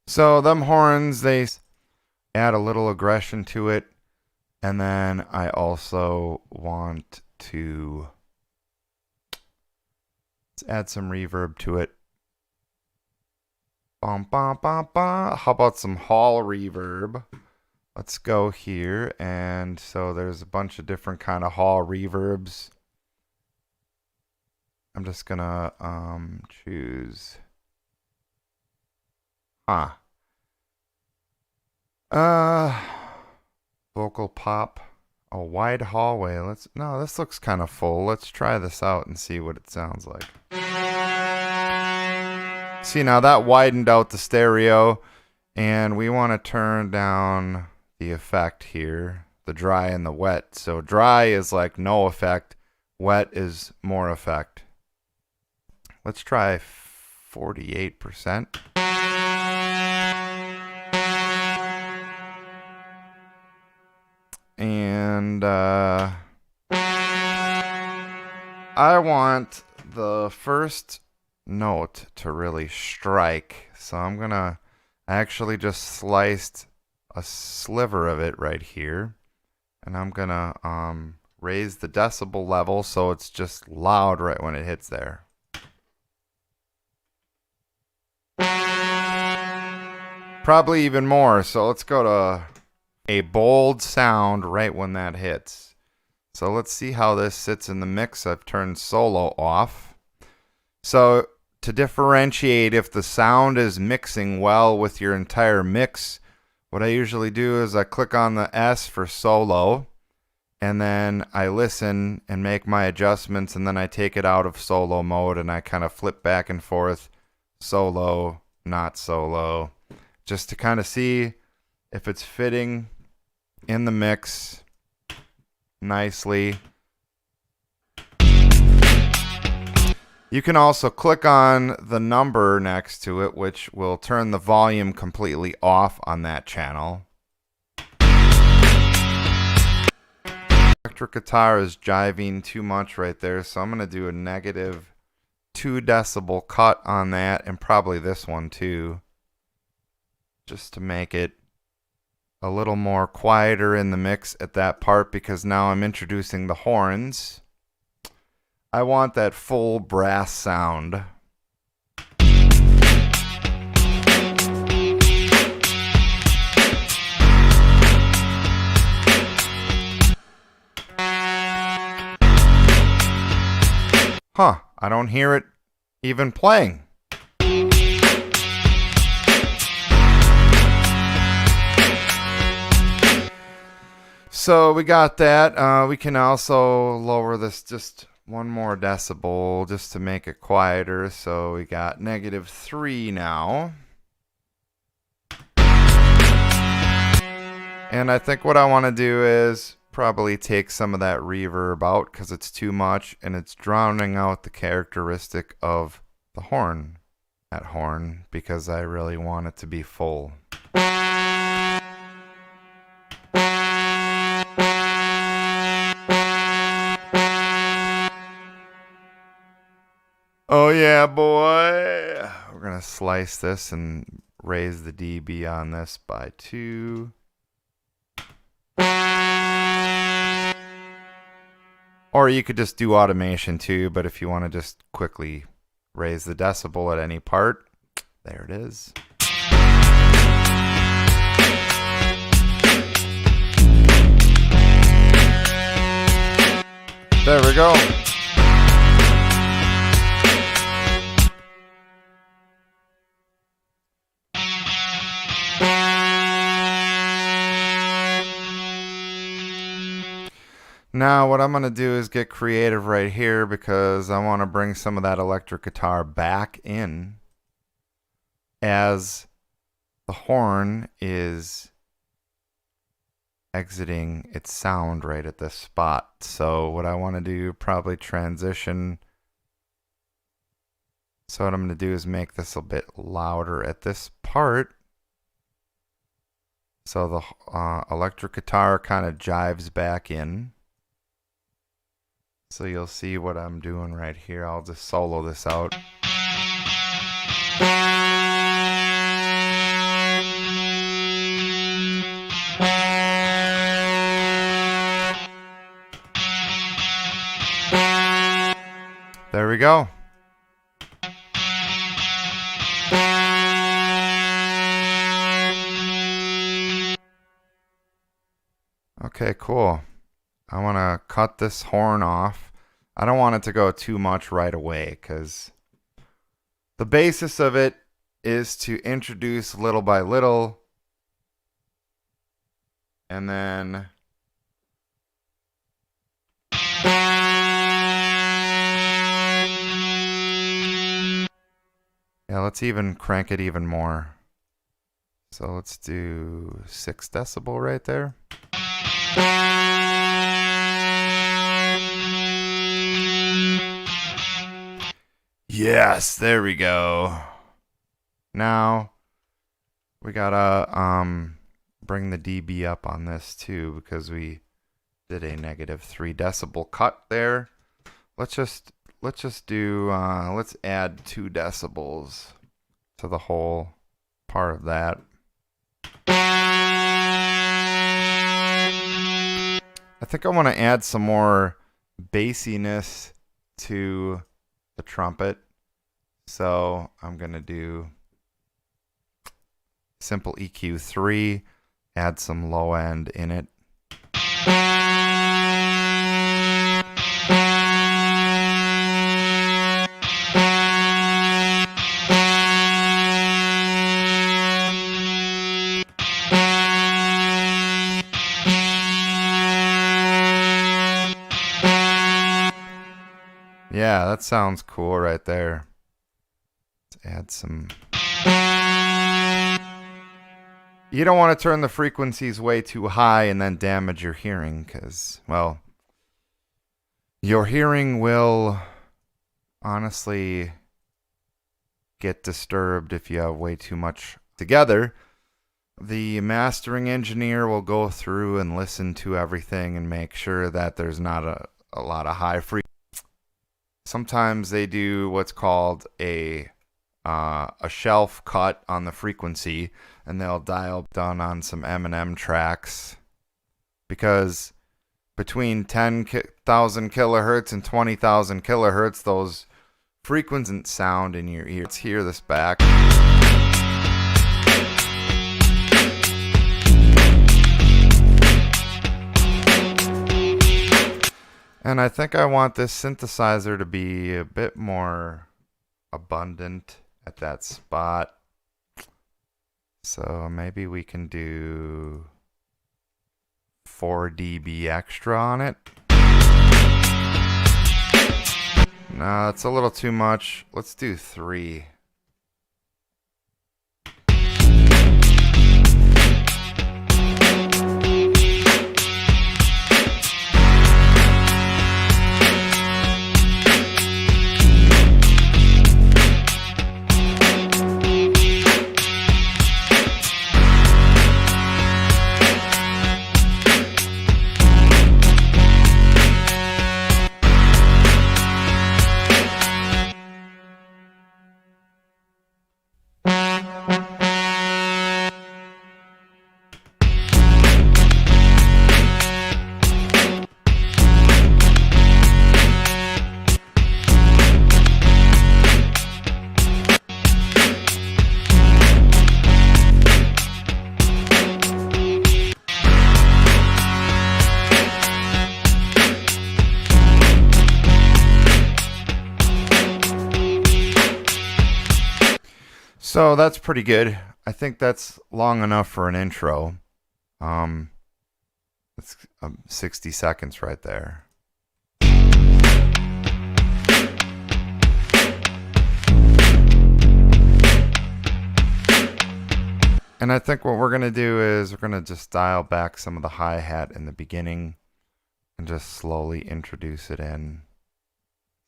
So them horns, they add a little aggression to it. And then I also want to add some reverb to it. Bum, bum, bum, bum. How about some hall reverb? Let's go here. And so there's a bunch of different kind of hall reverbs. I'm just gonna choose. Vocal pop, a wide hallway. No, this looks kind of full. Let's try this out and see what it sounds like. See, now that widened out the stereo, and we want to turn down the effect here, the dry and the wet. So dry is like no effect, wet is more effect. Let's try 48%. And I want the first note to really strike. So I actually just sliced a sliver of it right here. And I'm gonna raise the decibel level so it's just loud right when it hits there. Probably even more. So let's go to a bold sound right when that hits. So let's see how this sits in the mix. I've turned solo off. So to differentiate if the sound is mixing well with your entire mix, what I usually do is I click on the S for solo, and then I listen and make my adjustments, and then I take it out of solo mode and I kind of flip back and forth, solo, not solo, just to kind of see if it's fitting in the mix nicely. You can also click on the number next to it, which will turn the volume completely off on that channel. Electric guitar is jiving too much right there, so I'm going to do a negative 2 decibel cut on that, and probably this one too, just to make it a little more quieter in the mix at that part, because now I'm introducing the horns. I want that full brass sound. Huh, I don't hear it even playing. So we got that. We can also lower this just 1 more decibel just to make it quieter. So we got -3 now. And I think what I want to do is probably take some of that reverb out because it's too much and it's drowning out the characteristic of the horn. That horn, because I really want it to be full. Oh yeah, boy. We're going to slice this and raise the dB on this by 2. Or you could just do automation too, but if you want to just quickly raise the decibel at any part, there it is. There we go. Now what I'm going to do is get creative right here, because I want to bring some of that electric guitar back in as the horn is exiting its sound right at this spot. So what I want to do, probably transition. So what I'm going to do is make this a bit louder at this part. So the electric guitar kind of jives back in. So you'll see what I'm doing right here. I'll just solo this out. There we go. Okay, cool. I want to cut this horn off. I don't want it to go too much right away, because the basis of it is to introduce little by little, and then yeah, let's even crank it even more. So let's do 6 decibel right there. Yes, there we go. Now we gotta bring the dB up on this too, because we did a -3 decibel cut there. Let's just do let's add 2 decibels to the whole part of that. I think I want to add some more bassiness to the trumpet. So I'm going to do simple EQ 3, add some low end in it. Yeah, that sounds cool right there. Let's add some. You don't want to turn the frequencies way too high and then damage your hearing, because, well, your hearing will honestly get disturbed if you have way too much together. The mastering engineer will go through and listen to everything and make sure that there's not a lot of high frequency. Sometimes they do what's called a shelf cut on the frequency, and they'll dial down on some M&M tracks, because between 10,000 kilohertz and 20,000 kilohertz, those frequencies sound in your ear. Let's hear this back. And I think I want this synthesizer to be a bit more abundant at that spot. So maybe we can do 4 dB extra on it. No, that's a little too much. Let's do 3. So that's pretty good. I think that's long enough for an intro. It's 60 seconds right there. And I think what we're going to do is we're going to just dial back some of the hi-hat in the beginning and just slowly introduce it in.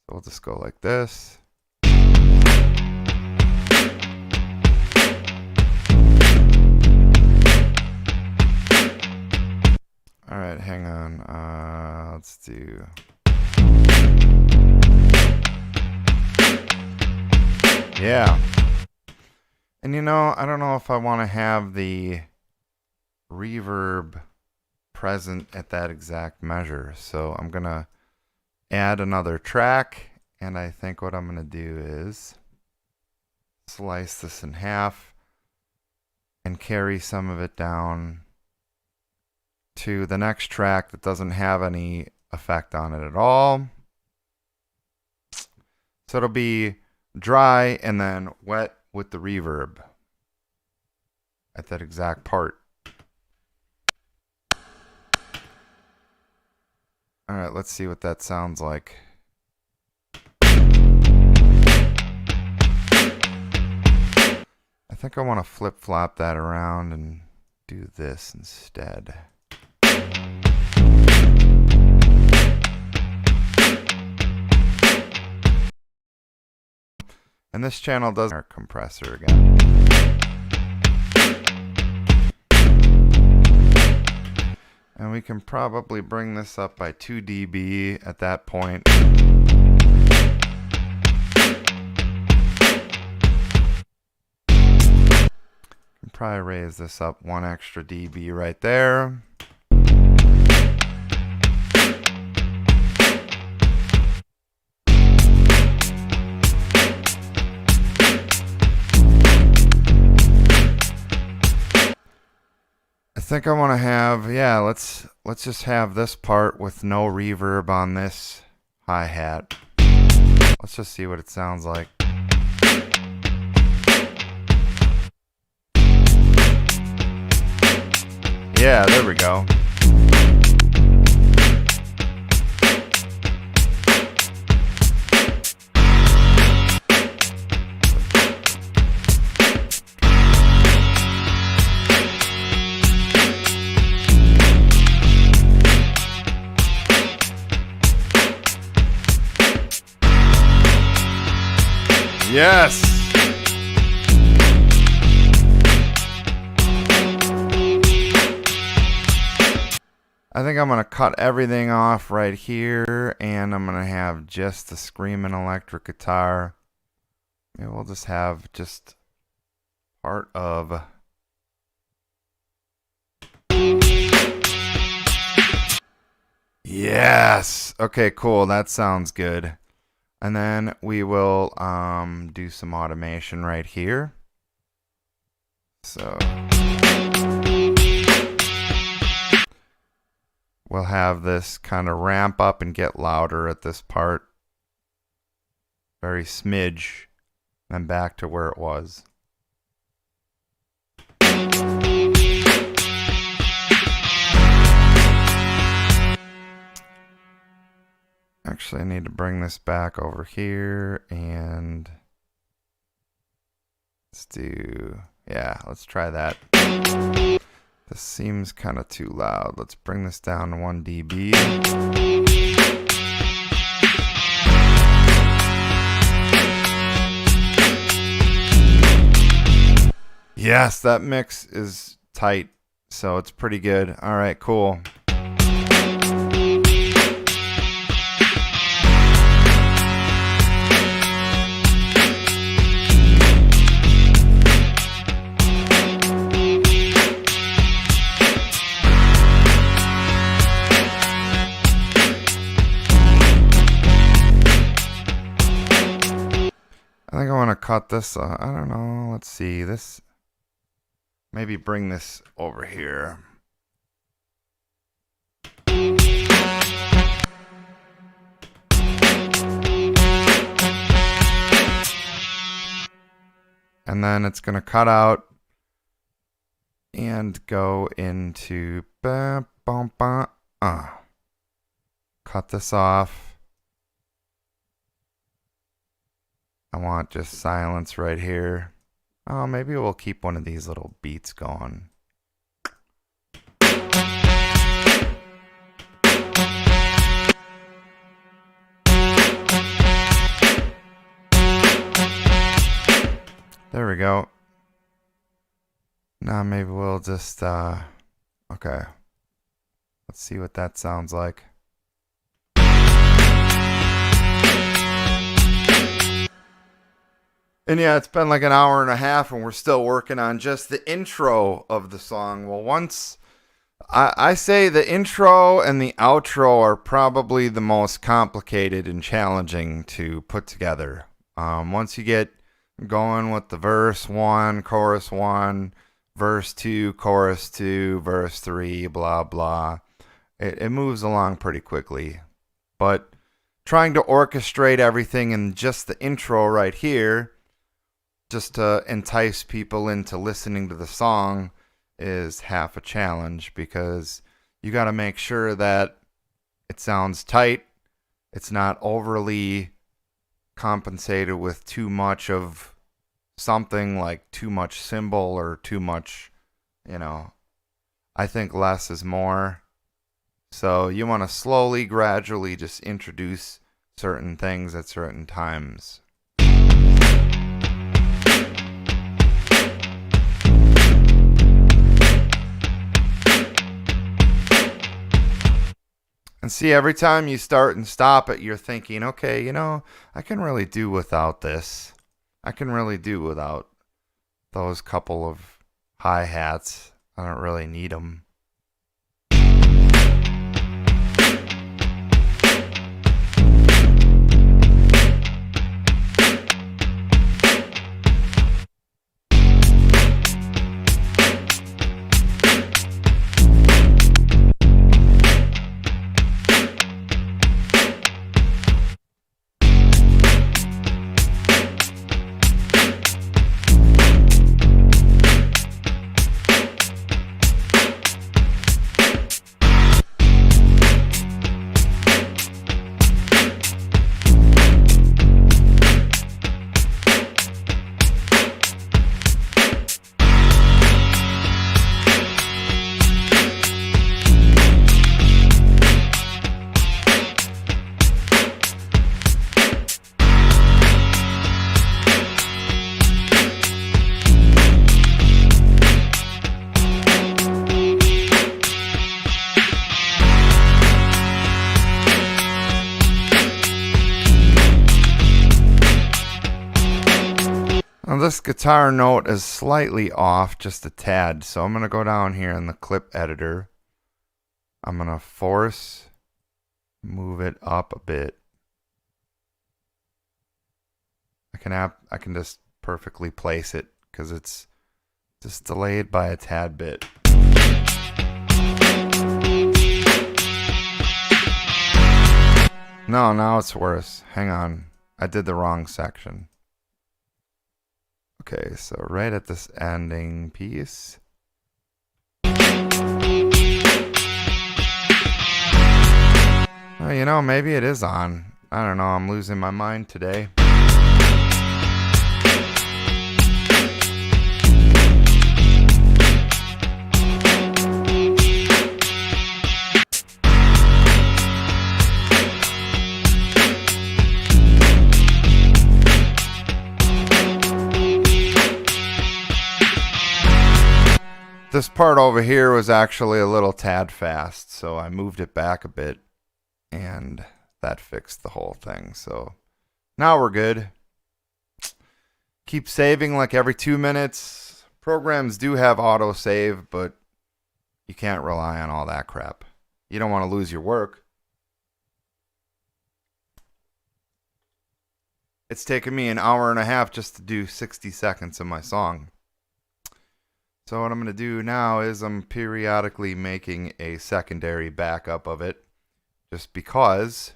So we'll just go like this. All right, hang on. Let's do. Yeah. And you know, I don't know if I want to have the reverb present at that exact measure. So I'm going to add another track. And I think what I'm going to do is slice this in half and carry some of it down to the next track that doesn't have any effect on it at all. So it'll be dry and then wet with the reverb at that exact part. All right, let's see what that sounds like. I think I want to flip-flop that around and do this instead. And this channel does our compressor again. And we can probably bring this up by 2 dB at that point. Can probably raise this up 1 extra dB right there. I think I want to have, yeah, let's just have this part with no reverb on this hi-hat. Let's just see what it sounds like. Yeah, there we go. Yes! I think I'm going to cut everything off right here, and I'm going to have just the screaming electric guitar. Maybe we'll just have just part of... Yes! Okay, cool. That sounds good. And then we will do some automation right here. So... we'll have this kind of ramp up and get louder at this part. Very smidge. And back to where it was. Actually, I need to bring this back over here and let's do, yeah, let's try that. This seems kind of too loud. Let's bring this down to 1 dB. Yes, that mix is tight, so it's pretty good. All right, cool. I think I want to cut this. I don't know. Let's see this. Maybe bring this over here. And then it's going to cut out and go into cut this off. I want just silence right here. Oh, maybe we'll keep one of these little beats going. There we go. Now maybe we'll just, okay. Let's see what that sounds like. And yeah, it's been like an hour and a half and we're still working on just the intro of the song. Well, once I say the intro and the outro are probably the most complicated and challenging to put together. Once you get going with the verse 1, chorus 1, verse 2, chorus 2, verse 3, blah, blah, it moves along pretty quickly. But trying to orchestrate everything in just the intro right here, just to entice people into listening to the song, is half a challenge, because you got to make sure that it sounds tight. It's not overly compensated with too much of something, like too much cymbal or too much, you know. I think less is more. So you want to slowly, gradually just introduce certain things at certain times. And see, every time you start and stop it, you're thinking, okay, you know, I can really do without this. I can really do without those couple of hi-hats. I don't really need them. this guitar note is slightly off, just a tad. So I'm going to go down here in the clip editor. I'm going to move it up a bit. I can just perfectly place it because it's just delayed by a tad bit. No, now it's worse. Hang on. I did the wrong section. Okay, so right at this ending piece. Well, you know, maybe it is on. I don't know. I'm losing my mind today. This part over here was actually a little tad fast, so I moved it back a bit, and that fixed the whole thing. So now we're good. Keep saving like every 2 minutes. Programs do have autosave, but you can't rely on all that crap. You don't want to lose your work. It's taken me an hour and a half just to do 60 seconds of my song. So what I'm going to do now is I'm periodically making a secondary backup of it, just because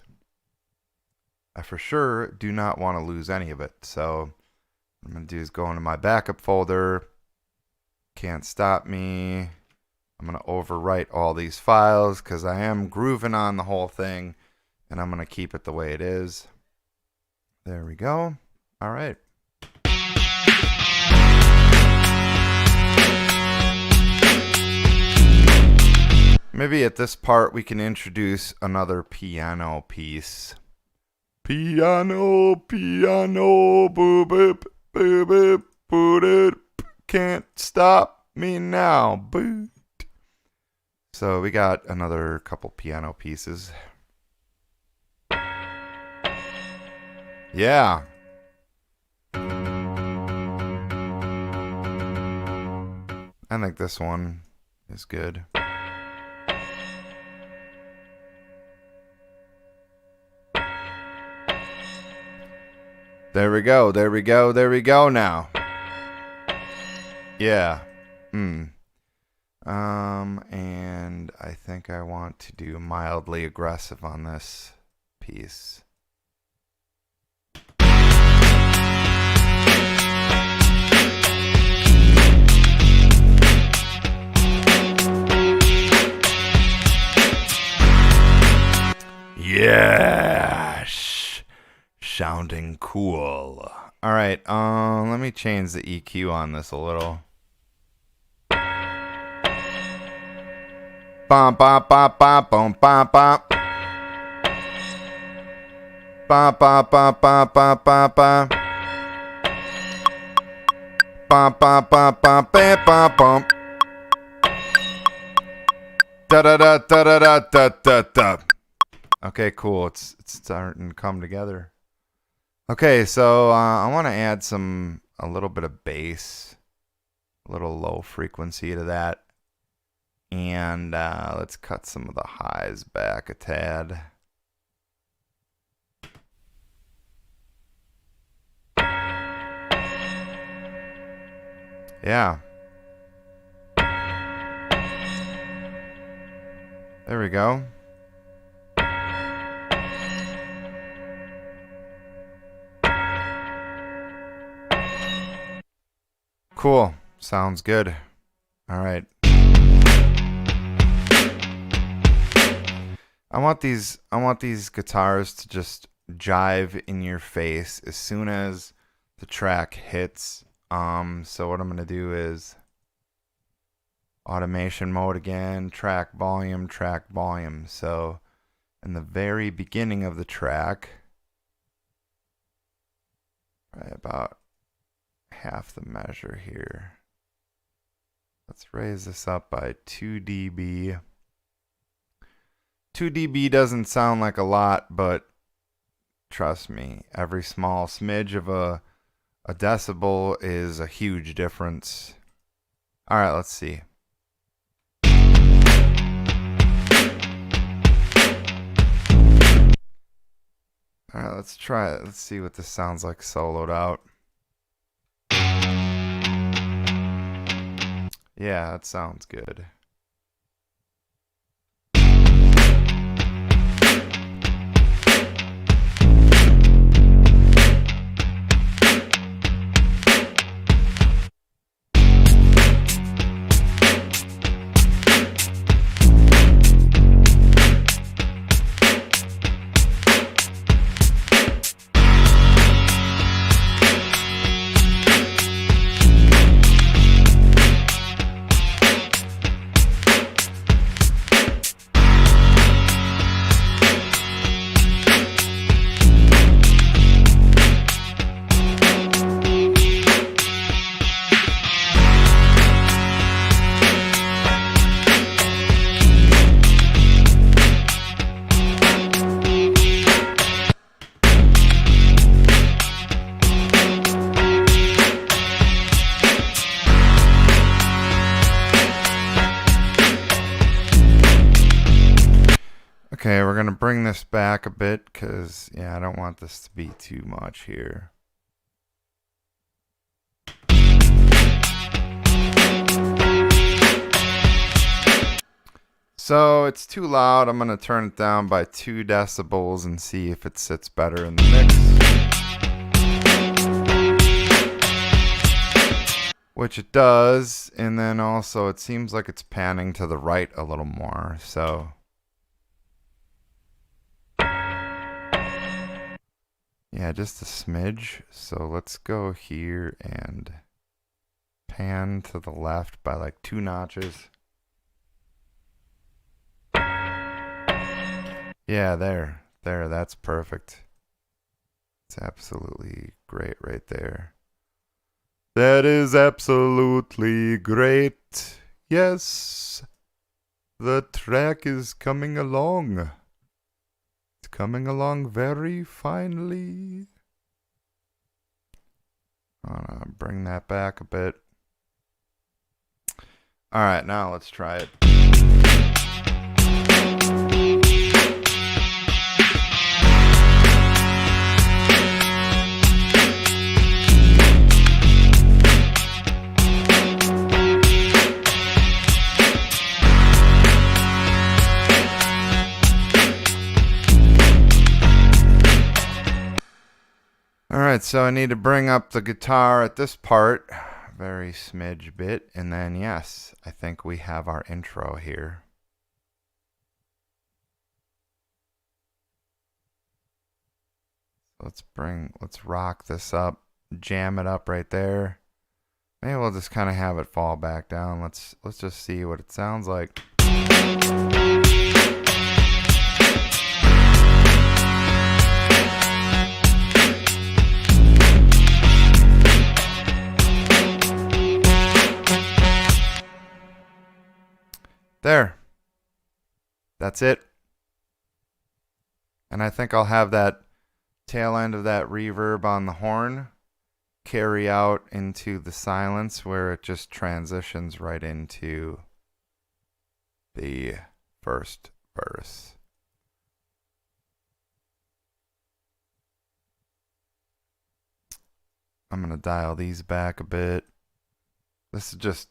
I for sure do not want to lose any of it. So what I'm going to do is go into my backup folder, Can't Stop Me. I'm going to overwrite all these files because I am grooving on the whole thing, and I'm going to keep it the way it is. There we go. All right. Maybe at this part we can introduce another piano piece. Piano, piano, boo boop, boo boop, boo doop, can't stop me now, boot. So we got another couple piano pieces. Yeah. I think this one is good. There we go, there we go, there we go now. Yeah. And I think I want to do mildly aggressive on this piece. Yeah. Sounding cool. All right, let me change the EQ on this a little. Bum bum bum bum bum bum bum. Bum bum bum bum bum bum bum. Bum bum bum bum bum bum bum. Da da da da da da da da. Okay, cool. It's starting to come together. Okay, so I want to add a little bit of bass, a little low frequency to that, and let's cut some of the highs back a tad. Yeah. There we go. Cool. Sounds good. All right. I want these guitars to just jive in your face as soon as the track hits. So what I'm going to do is automation mode again, track volume. So in the very beginning of the track, right about half the measure here. Let's raise this up by 2 dB. 2 dB doesn't sound like a lot, but trust me, every small smidge of a A decibel is a huge difference. All right, let's see. All right, let's try it. Let's see what this sounds like soloed out. Yeah, that sounds good. Okay, we're going to bring this back a bit because, yeah, I don't want this to be too much here. So it's too loud. I'm going to turn it down by 2 decibels and see if it sits better in the mix. Which it does. And then also it seems like it's panning to the right a little more. So yeah, just a smidge. So let's go here and pan to the left by like 2 notches. Yeah, there, that's perfect. It's absolutely great right there. That is absolutely great. Yes, the track is coming along. It's coming along very finely. I'm gonna bring that back a bit. All right, now let's try it. Alright, so I need to bring up the guitar at this part, very smidge bit, and then yes, I think we have our intro here. Let's rock this up, jam it up right there. Maybe we'll just kind of have it fall back down. Let's just see what it sounds like. There. That's it. And I think I'll have that tail end of that reverb on the horn carry out into the silence where it just transitions right into the first verse. I'm going to dial these back a bit. This is just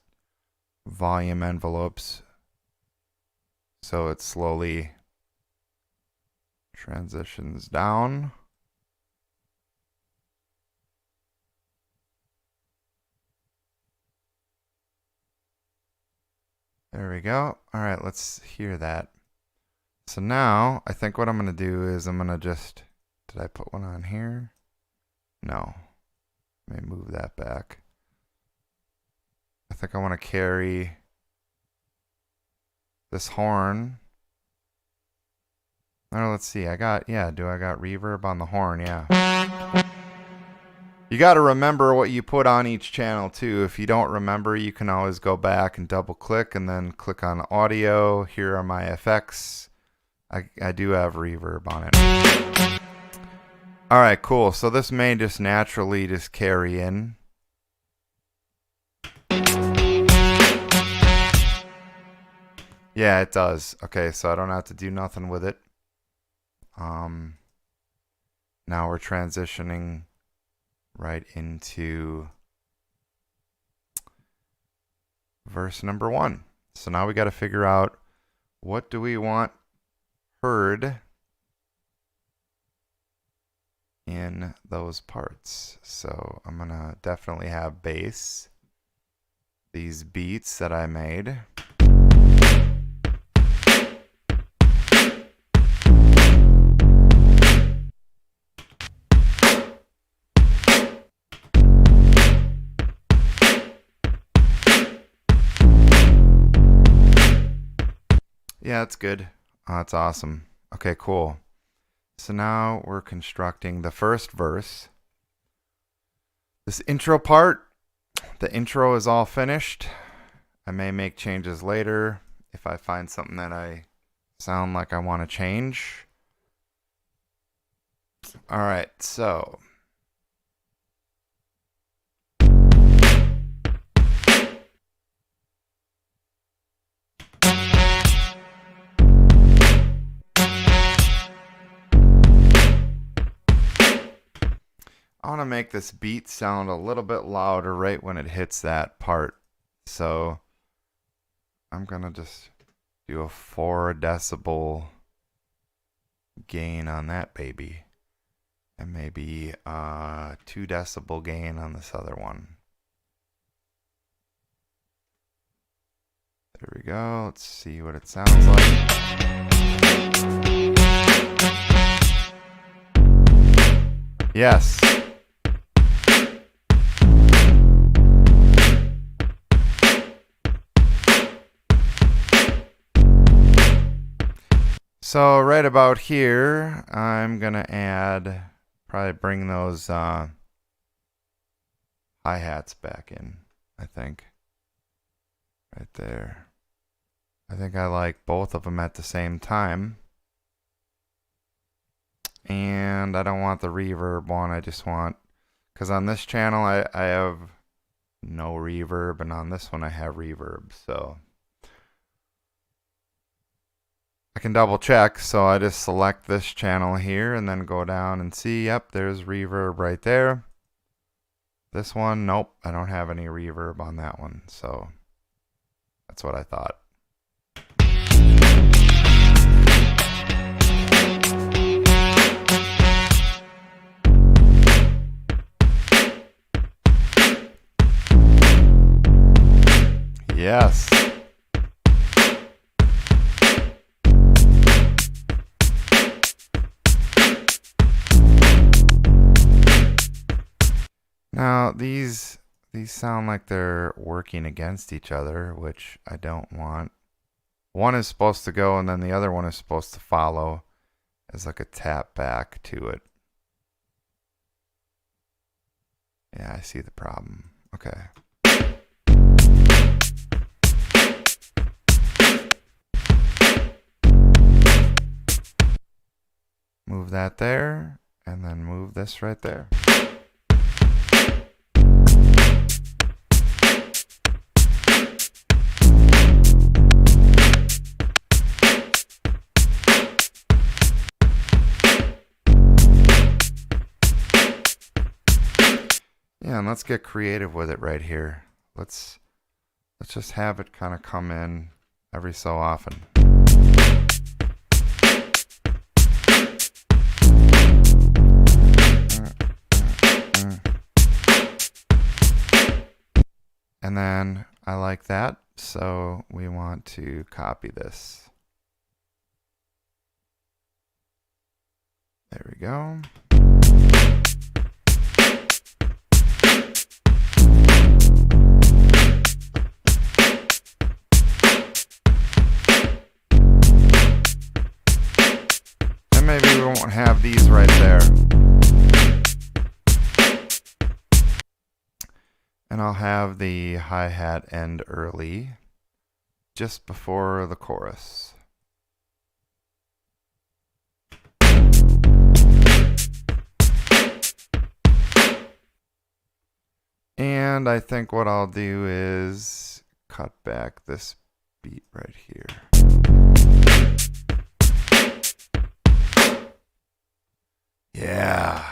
volume envelopes. So it slowly transitions down. There we go. All right, let's hear that. So now I think what I'm going to do is I'm going to just, did I put one on here? No. Let me move that back. I think I want to carry this horn. Oh, let's see. I got reverb on the horn? Yeah. You got to remember what you put on each channel too. If you don't remember, you can always go back and double click and then click on audio. Here are my effects. I do have reverb on it. All right, cool. So this may just naturally just carry in. Yeah, it does. Okay, so I don't have to do nothing with it. Now we're transitioning right into verse number 1. So now we got to figure out, what do we want heard in those parts. So I'm gonna definitely have bass, these beats that I made. Yeah, that's good. Oh, that's awesome. Okay, cool. So now we're constructing the first verse. This intro part, the intro is all finished. I may make changes later if I find something that I sound like I want to change. All right, so I want to make this beat sound a little bit louder right when it hits that part. So I'm going to just do a 4 decibel gain on that baby. And maybe 2 decibel gain on this other one. There we go. Let's see what it sounds like. Yes. So right about here, I'm going to add, probably bring those hi-hats back in, I think. Right there. I think I like both of them at the same time. And I don't want the reverb one, I just want, because on this channel I have no reverb, and on this one I have reverb, so I can double check. So I just select this channel here and then go down and see, yep, there's reverb right there. This one, nope, I don't have any reverb on that one, so that's what I thought. Yes. Now these sound like they're working against each other, which I don't want. One is supposed to go and then the other one is supposed to follow as like a tap back to it. Yeah, I see the problem. Okay. Move that there, and then move this right there. Yeah, and let's get creative with it right here. Let's just have it kind of come in every so often. And then I like that, so we want to copy this. There we go. And maybe we won't have these right there. And I'll have the hi-hat end early, just before the chorus. And I think what I'll do is cut back this beat right here. Yeah.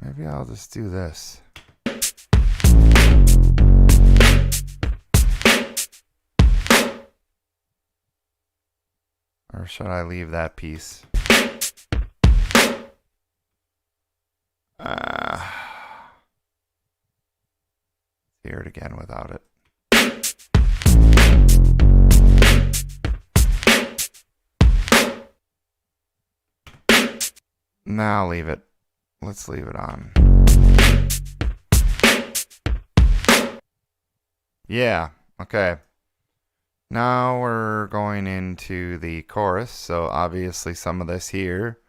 Maybe I'll just do this. Or should I leave that piece? Hear it again without it. Now leave it. Let's leave it on. Yeah, okay. Now we're going into the chorus, so obviously some of this here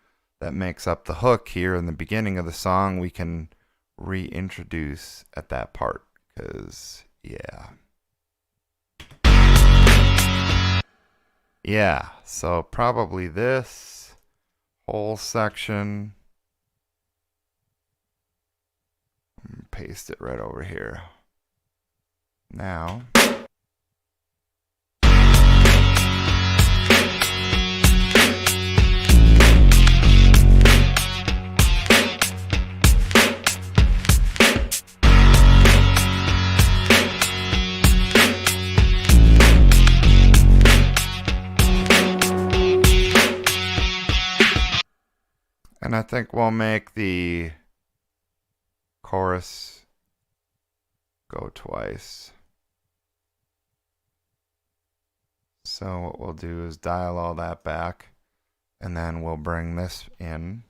that makes up the hook here in the beginning of the song we can reintroduce at that part, because yeah, so probably this whole section, paste it right over here. Now and I think we'll make the chorus go twice. So what we'll do is dial all that back, and then we'll bring this in.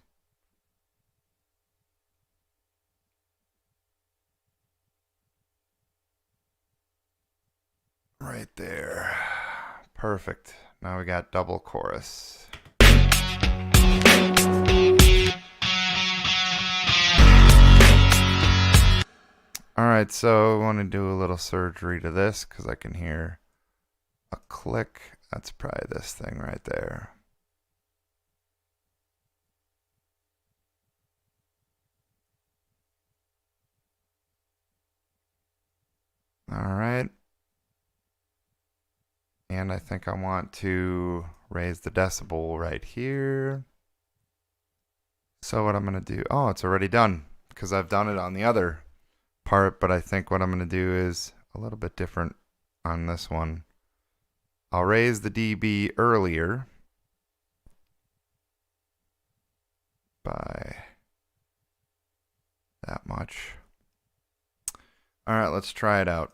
Right there. Perfect. Now we got double chorus. Alright, so I want to do a little surgery to this because I can hear a click. That's probably this thing right there. Alright. And I think I want to raise the decibel right here. So what I'm going to do, oh, it's already done because I've done it on the other part, but I think what I'm going to do is a little bit different on this one. I'll raise the dB earlier by that much. All right, let's try it out.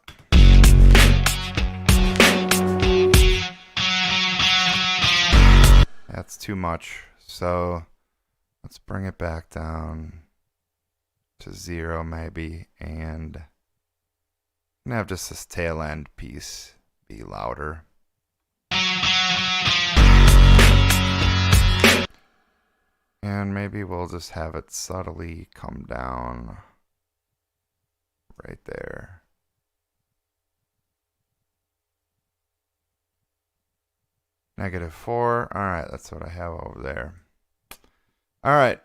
That's too much, so let's bring it back down to 0 maybe, and I'm gonna have just this tail end piece be louder. And maybe we'll just have it subtly come down right there. -4. All right, that's what I have over there. All right.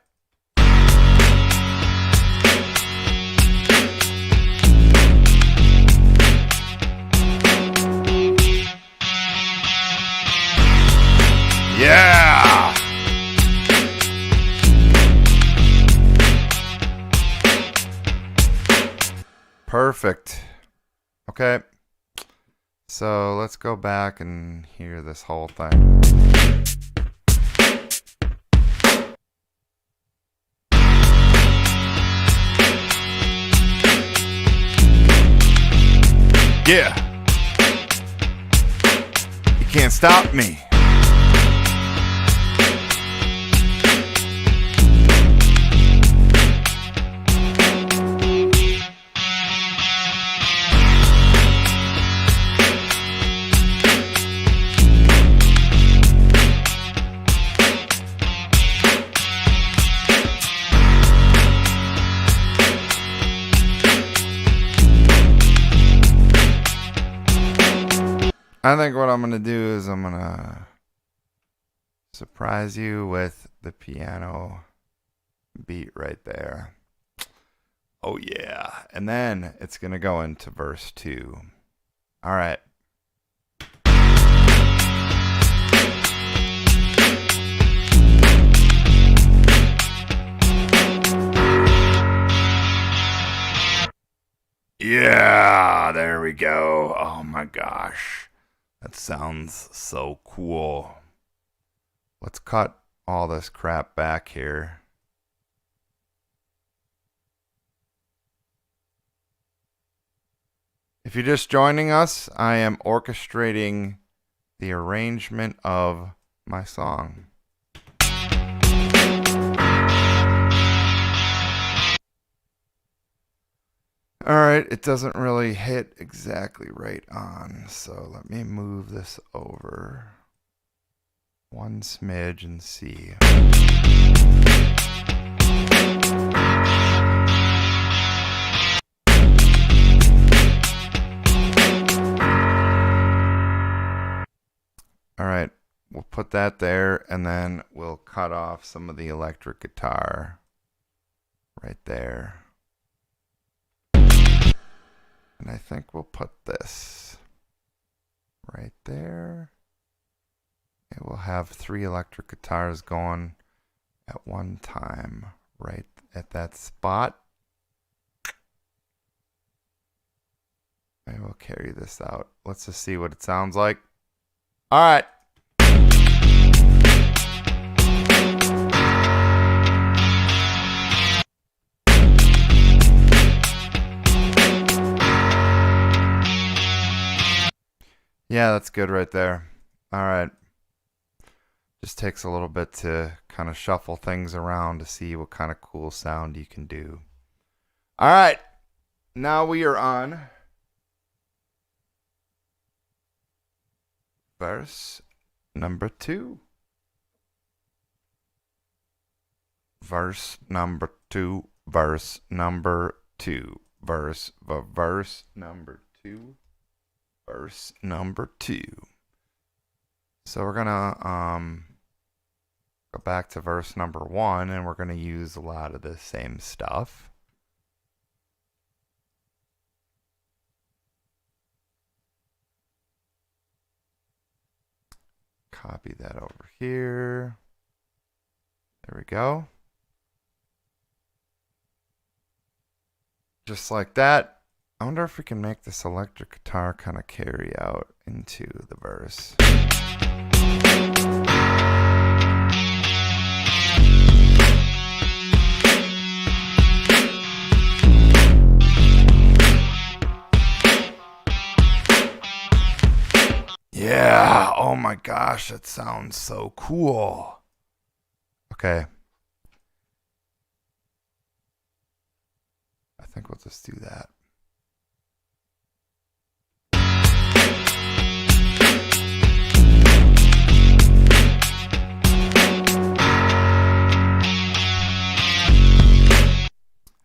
Yeah! Perfect. Okay. So let's go back and hear this whole thing. Yeah. You can't stop me. I think what I'm going to do is I'm going to surprise you with the piano beat right there. Oh yeah. And then it's going to go into verse 2. All right. Yeah, there we go. Oh my gosh. That sounds so cool. Let's cut all this crap back here. If you're just joining us, I am orchestrating the arrangement of my song. All right, it doesn't really hit exactly right on, so let me move this over one smidge and see. All right, we'll put that there, and then we'll cut off some of the electric guitar right there. And I think we'll put this right there. And we'll have 3 electric guitars going at one time right at that spot. And we'll carry this out. Let's just see what it sounds like. All right. Yeah, that's good right there. All right. Just takes a little bit to kind of shuffle things around to see what kind of cool sound you can do. All right. Now we are on verse number 2. Verse number 2. Verse number 2. Verse number 2. Verse number 2. So we're gonna go back to verse number 1, and we're gonna use a lot of the same stuff. Copy that over here. There we go. Just like that. I wonder if we can make this electric guitar kind of carry out into the verse. Yeah, oh my gosh, that sounds so cool. Okay. I think we'll just do that.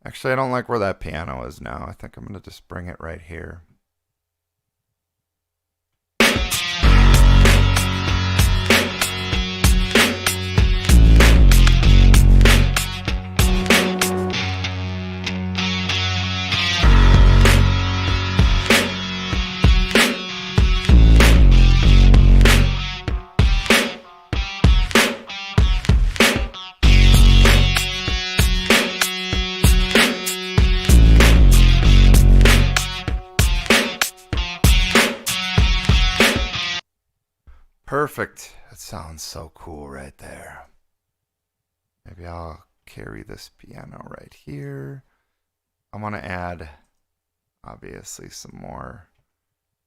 Actually, I don't like where that piano is now. I think I'm going to just bring it right here. Perfect. That sounds so cool right there. Maybe I'll carry this piano right here. I want to add, obviously, some more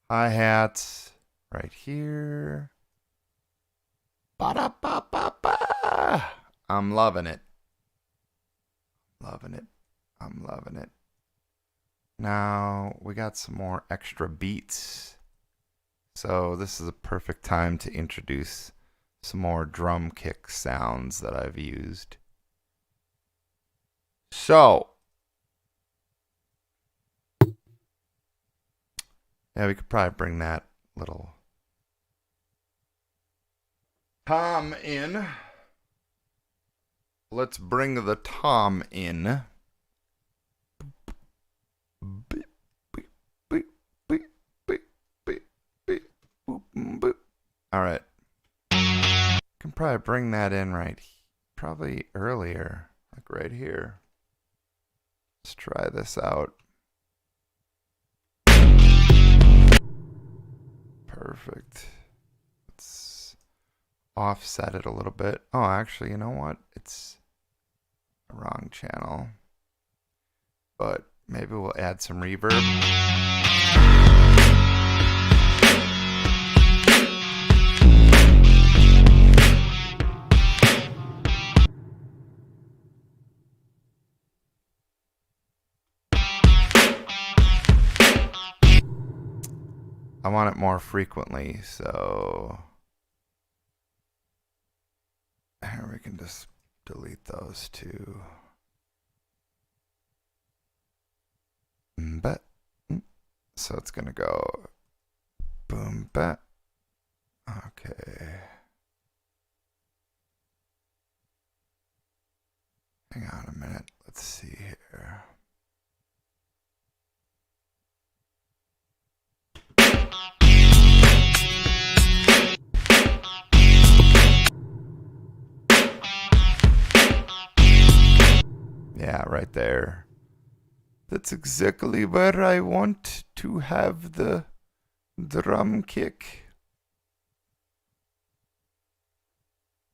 hi-hats right here. Ba-da-ba-ba-ba. I'm loving it. Loving it. I'm loving it. Now, we got some more extra beats. So this is a perfect time to introduce some more drum kick sounds that I've used. So, yeah, we could probably bring that little tom in. Let's bring the tom in. Beep, beep, beep, beep, beep, beep, beep, boop, boop. All right. Can probably bring that in probably earlier, like right here. Let's try this out. Perfect. Let's offset it a little bit. Oh, actually, you know what? It's a wrong channel. But maybe we'll add some reverb. I want it more frequently, so here we can just delete those two. But so it's gonna go boom bat. Okay. Hang on a minute. Let's see here. Yeah, right there. That's exactly where I want to have the drum kick.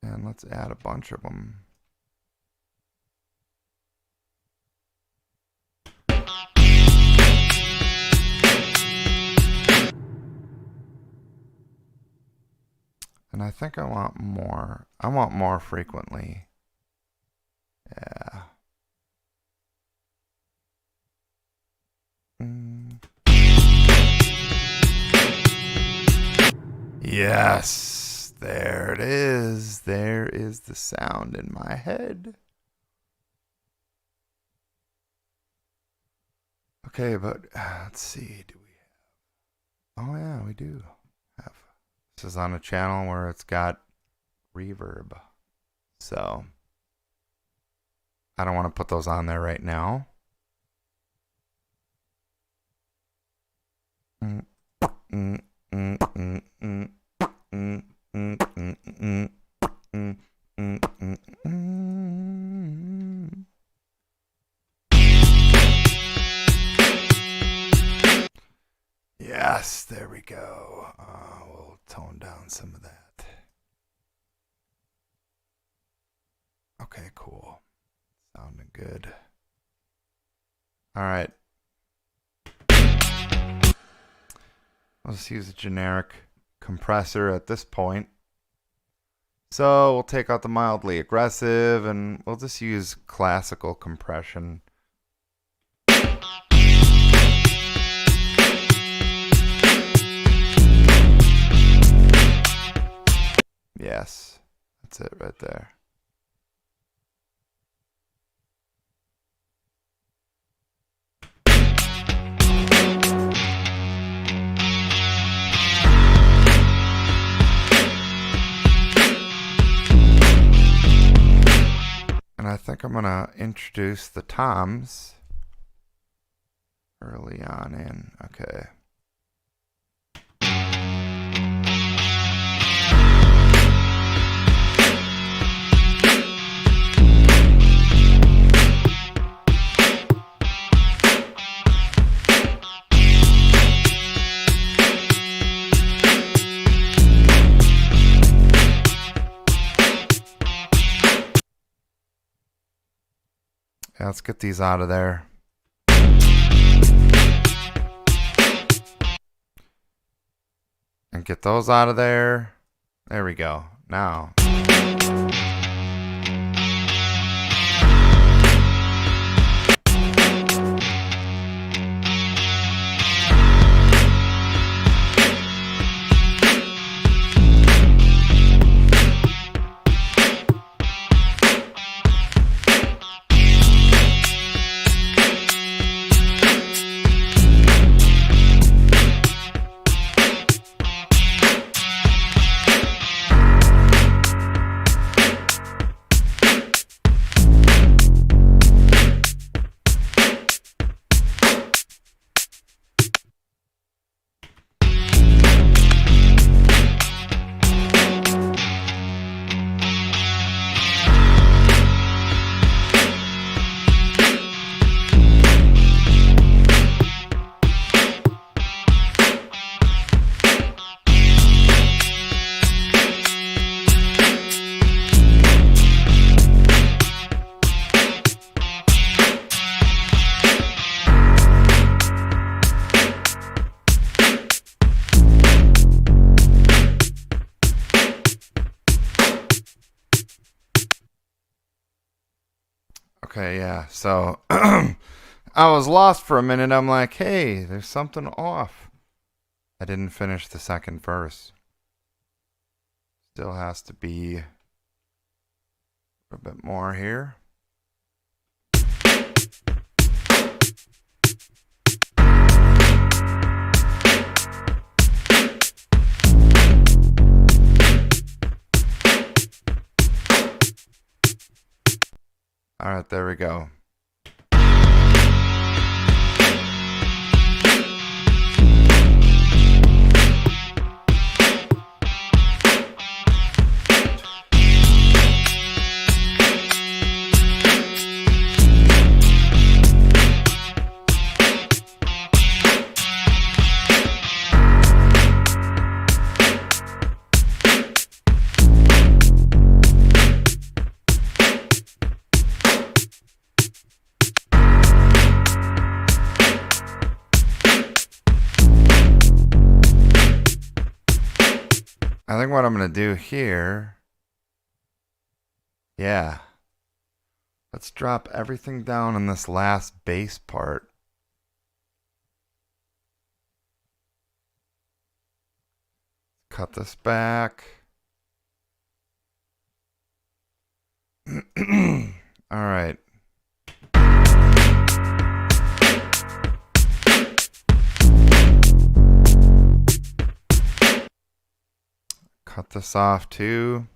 And let's add a bunch of them. And I think I want more. I want more frequently. Yeah. Yes, there it is. There is the sound in my head. Okay, but let's see. Do we have? Oh yeah, we do have. This is on a channel where it's got reverb. So I don't want to put those on there right now. Yes, there we go. We'll tone down some of that. Okay, cool. Sounding good. All right. Let's use a generic compressor at this point. So we'll take out the mildly aggressive and we'll just use classical compression. Yes, that's it right there. And I think I'm going to introduce the toms early on in. Okay. Yeah, let's get these out of there. And get those out of there. There we go. Now. Okay, yeah. So I was lost for a minute. I'm like, hey, there's something off. I didn't finish the second verse. Still has to be a bit more here. All right, there we go. I think what I'm going to do here, yeah, let's drop everything down in this last bass part. Cut this back. All right. Cut this off too.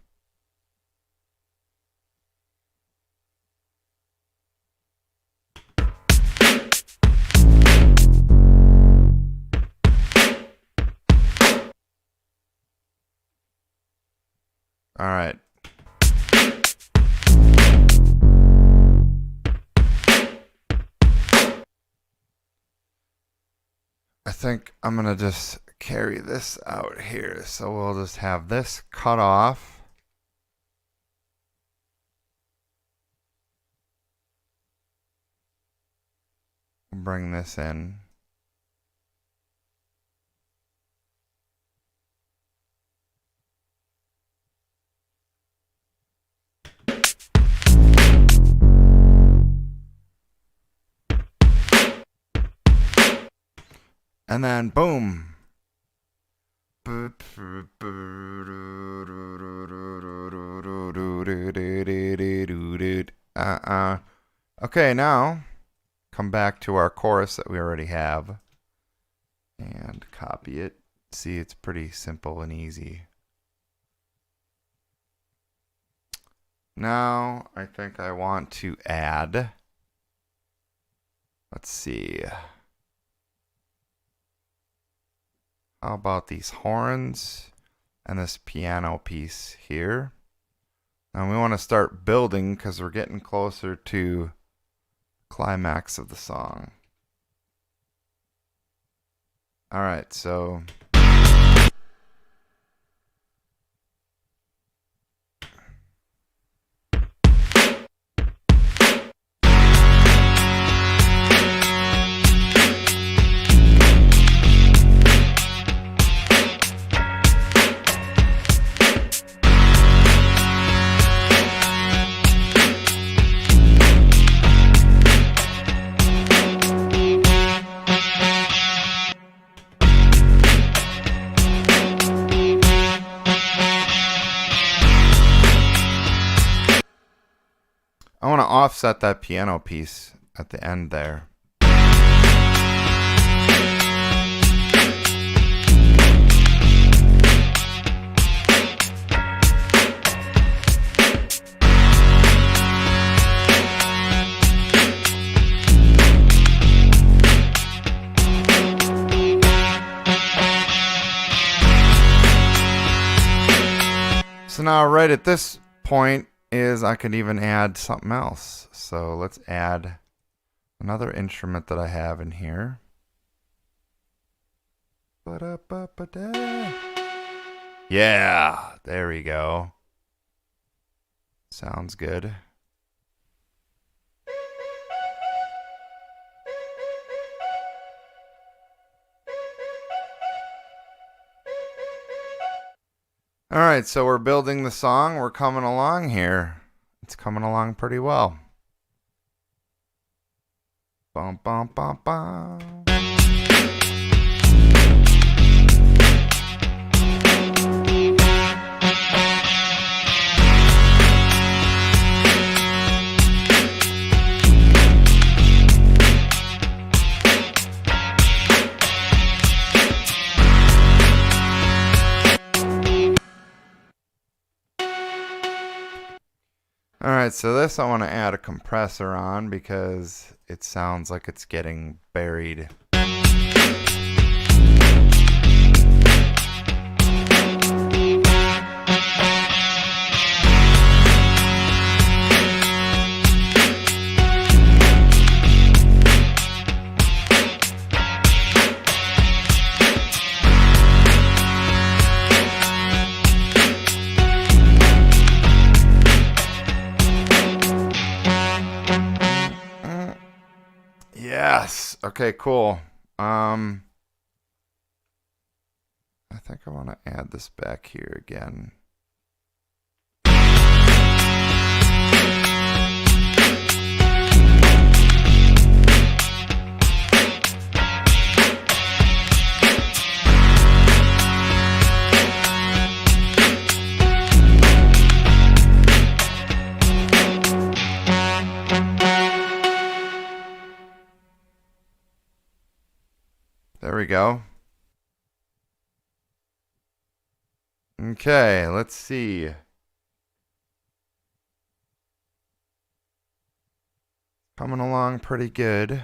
All right. I think I'm going to just carry this out here. So we'll just have this cut off. Bring this in. And then boom. Okay, now come back to our chorus that we already have and copy it. See, it's pretty simple and easy. Now I think I want to add, let's see. How about these horns and this piano piece here? And we want to start building because we're getting closer to climax of the song. All right, so I want to offset that piano piece at the end there. So now right at this point is I could even add something else. So let's add another instrument that I have in here. Yeah, there we go. Sounds good. All right, so we're building the song. We're coming along here. It's coming along pretty well. Bum, bum, bum, bum. Alright, so this I want to add a compressor on because it sounds like it's getting buried. Yes. Okay, cool. I think I want to add this back here again. There we go. Okay, let's see. Coming along pretty good.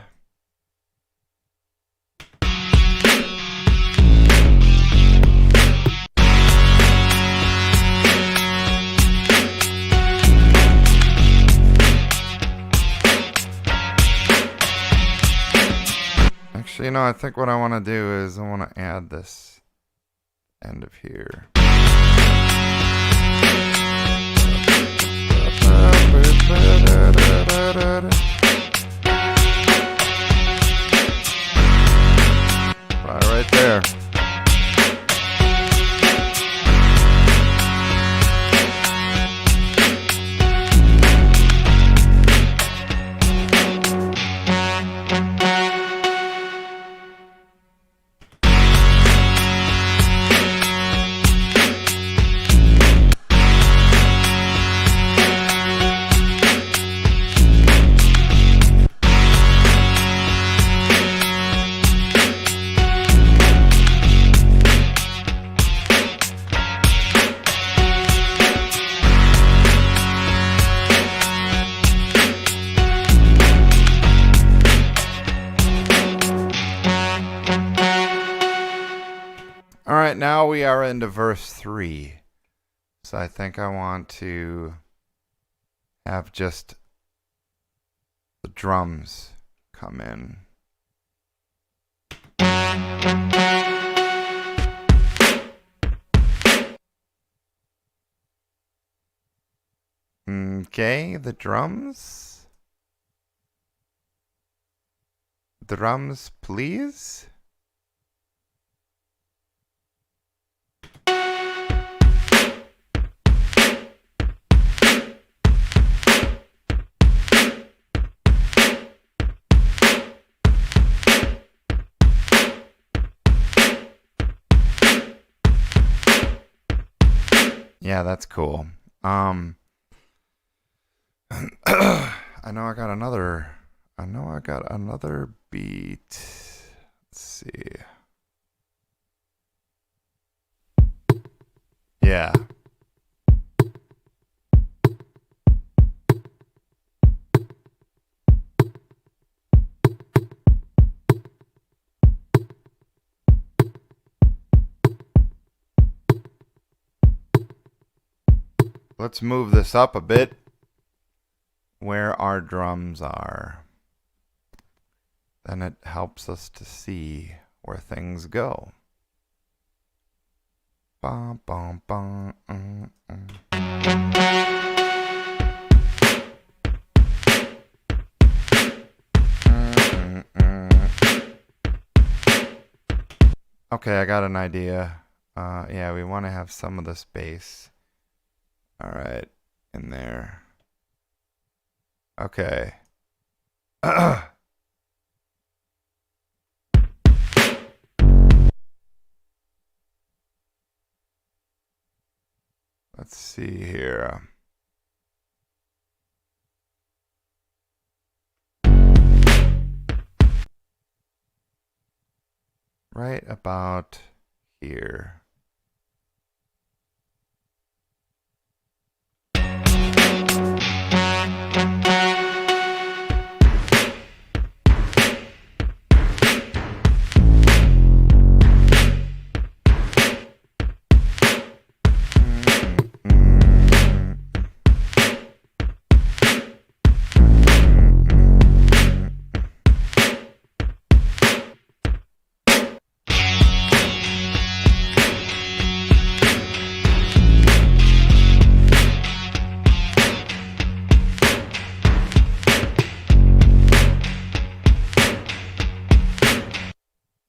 Actually, you know, I think what I want to do is I want to add this end of here. Right there. Alright, now we are into verse 3. So I think I want to have just the drums come in. Okay, the drums. Drums, please. Yeah, that's cool. I know I got another beat. Let's see. Yeah. Let's move this up a bit where our drums are. Then it helps us to see where things go. Bum, bum, bum, Okay, I got an idea. Yeah, we want to have some of this bass. All right, in there. Okay. Let's see here. Right about here.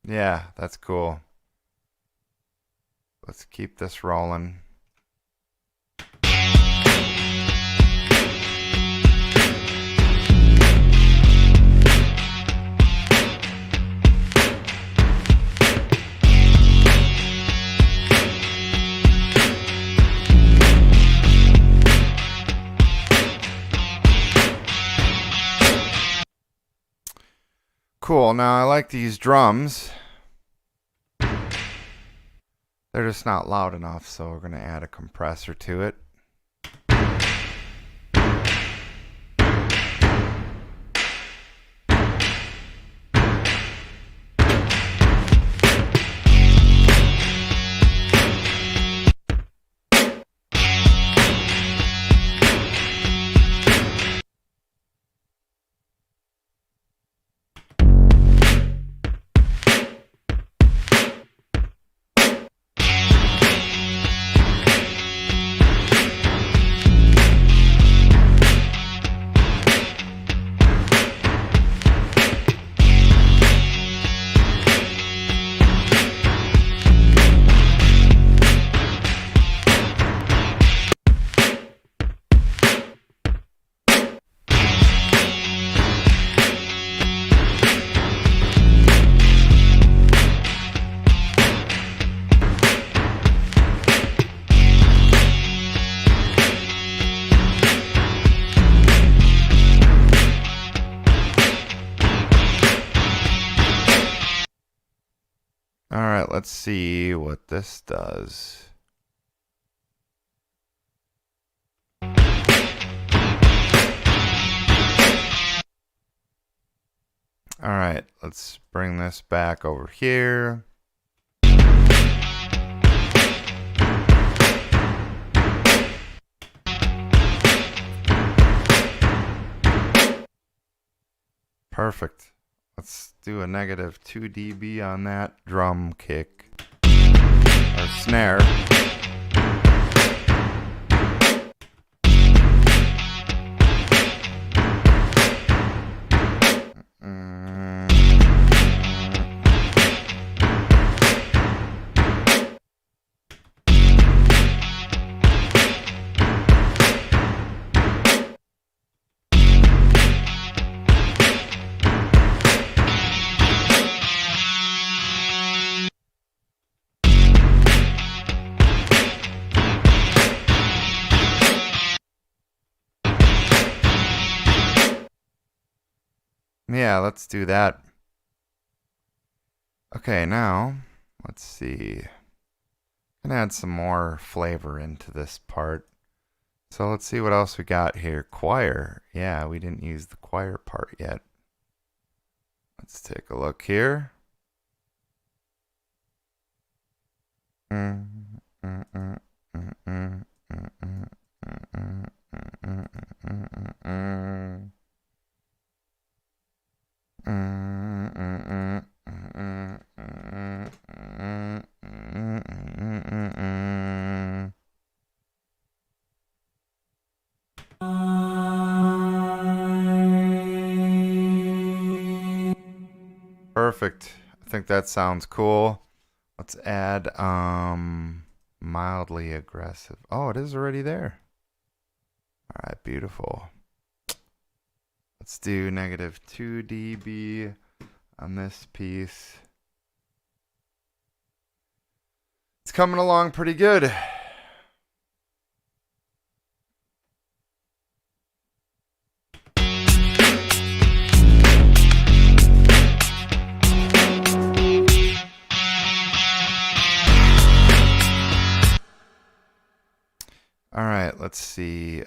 Yeah, that's cool. Let's keep this rolling. Cool. Now I like these drums. They're just not loud enough, so we're going to add a compressor to it. All right, let's see what this does. All right, let's bring this back over here. Perfect. Let's do a negative 2 dB on that drum kick or snare. Yeah, let's do that. Okay, now, let's see. I'm gonna add some more flavor into this part. So let's see what else we got here. Choir. Yeah, we didn't use the choir part yet. Let's take a look here. Perfect. I think that sounds cool. Let's add mildly aggressive. Oh, it is already there. All right, beautiful. Let's do negative 2 dB on this piece. It's coming along pretty good. All right, let's see.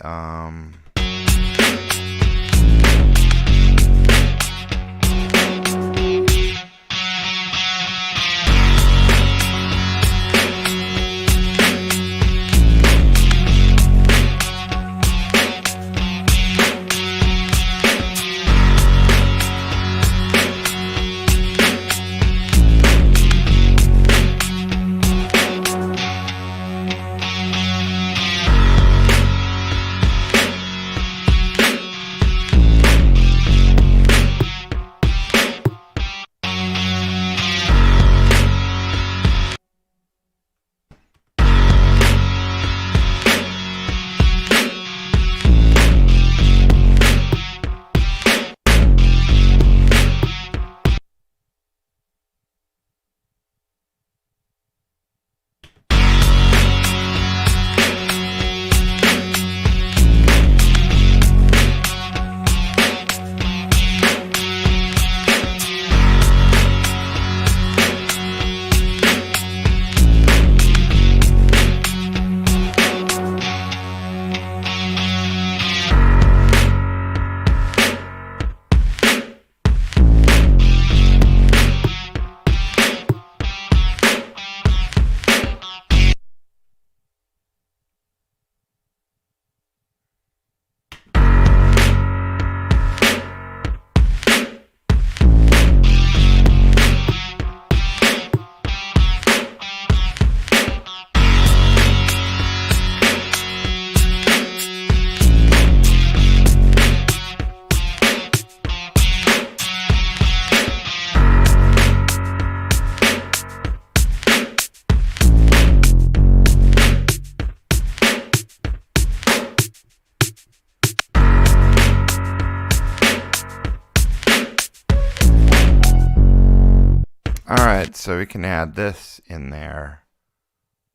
Alright, so we can add this in there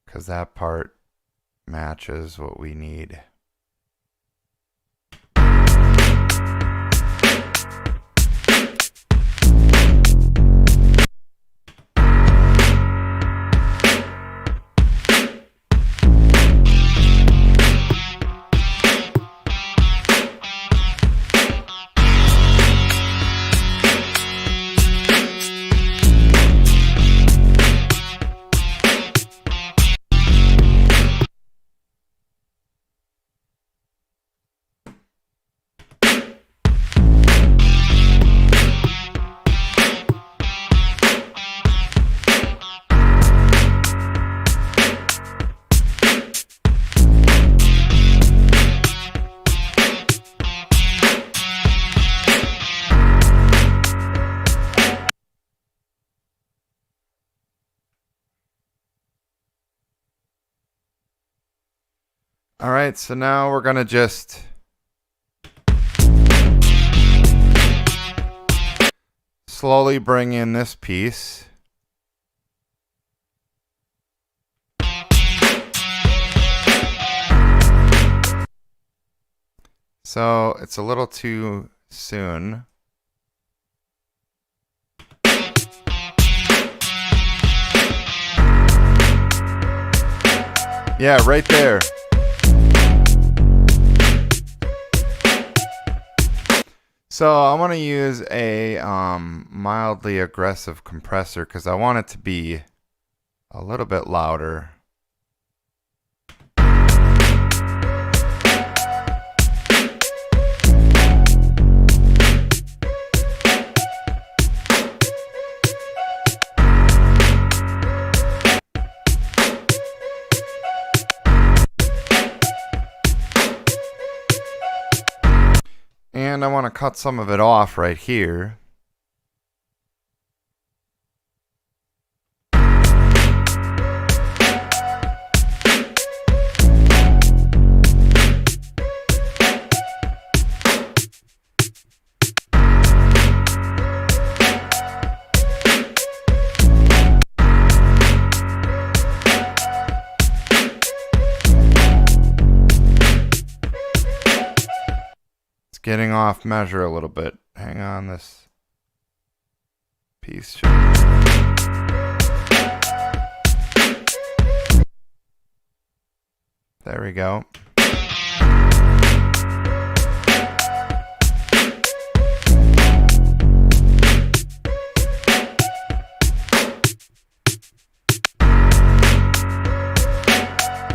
because that part matches what we need. Alright, so now we're gonna just slowly bring in this piece. So it's a little too soon. Yeah, right there. So I want to use a mildly aggressive compressor because I want it to be a little bit louder. And I want to cut some of it off right here. Getting off measure a little bit. Hang on, this piece should... There we go.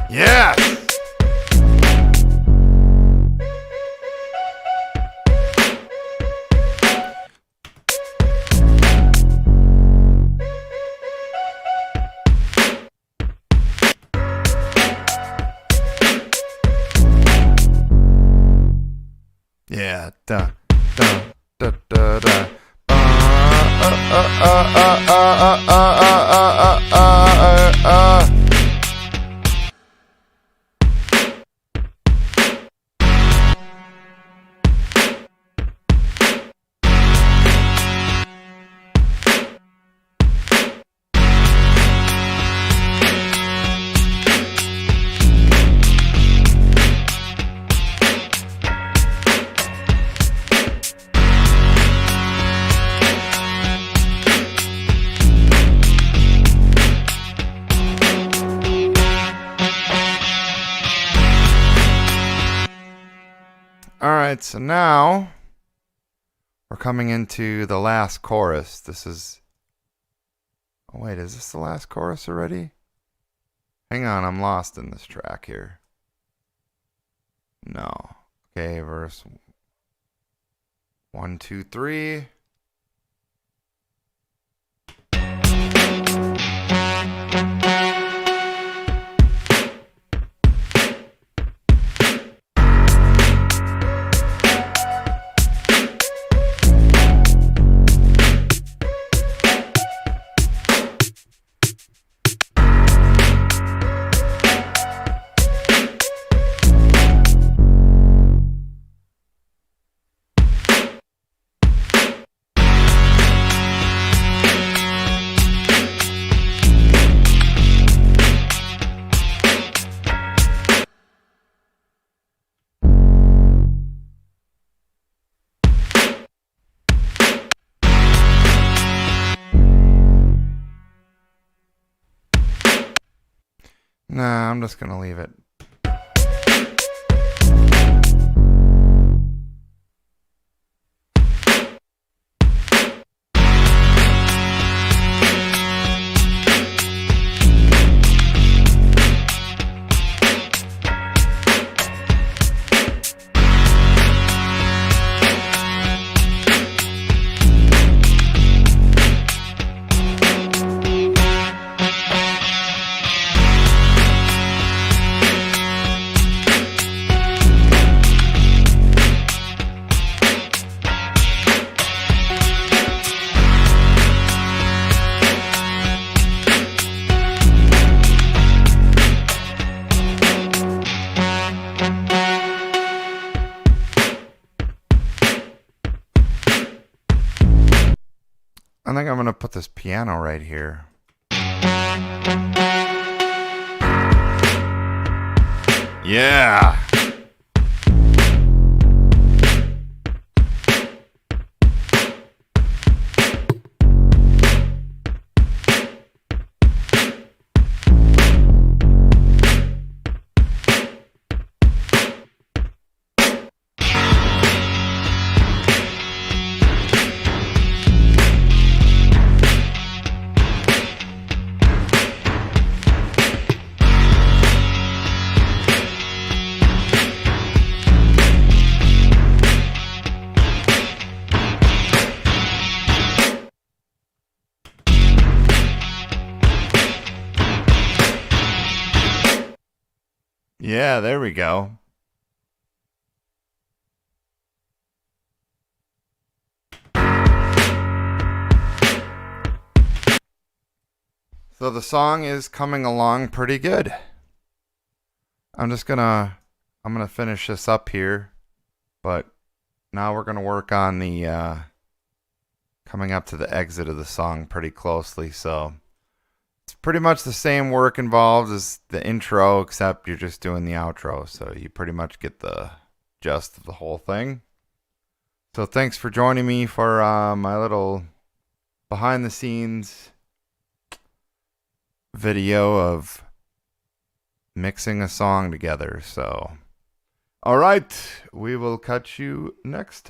Yes! Yeah, da da da da da. Alright, so now we're coming into the last chorus. This is... Oh wait, is this the last chorus already? Hang on, I'm lost in this track here. No. Okay, verse 1, 2, 3. Nah, I'm just gonna leave it. I think I'm going to put this piano right here. Yeah! Yeah, there we go. So the song is coming along pretty good. I'm gonna finish this up here, but now we're gonna work on the coming up to the exit of the song pretty closely. So it's pretty much the same work involved as the intro, except you're just doing the outro. So you pretty much get the gist of the whole thing. So thanks for joining me for my little behind the scenes video of mixing a song together. So, all right, we will catch you next time.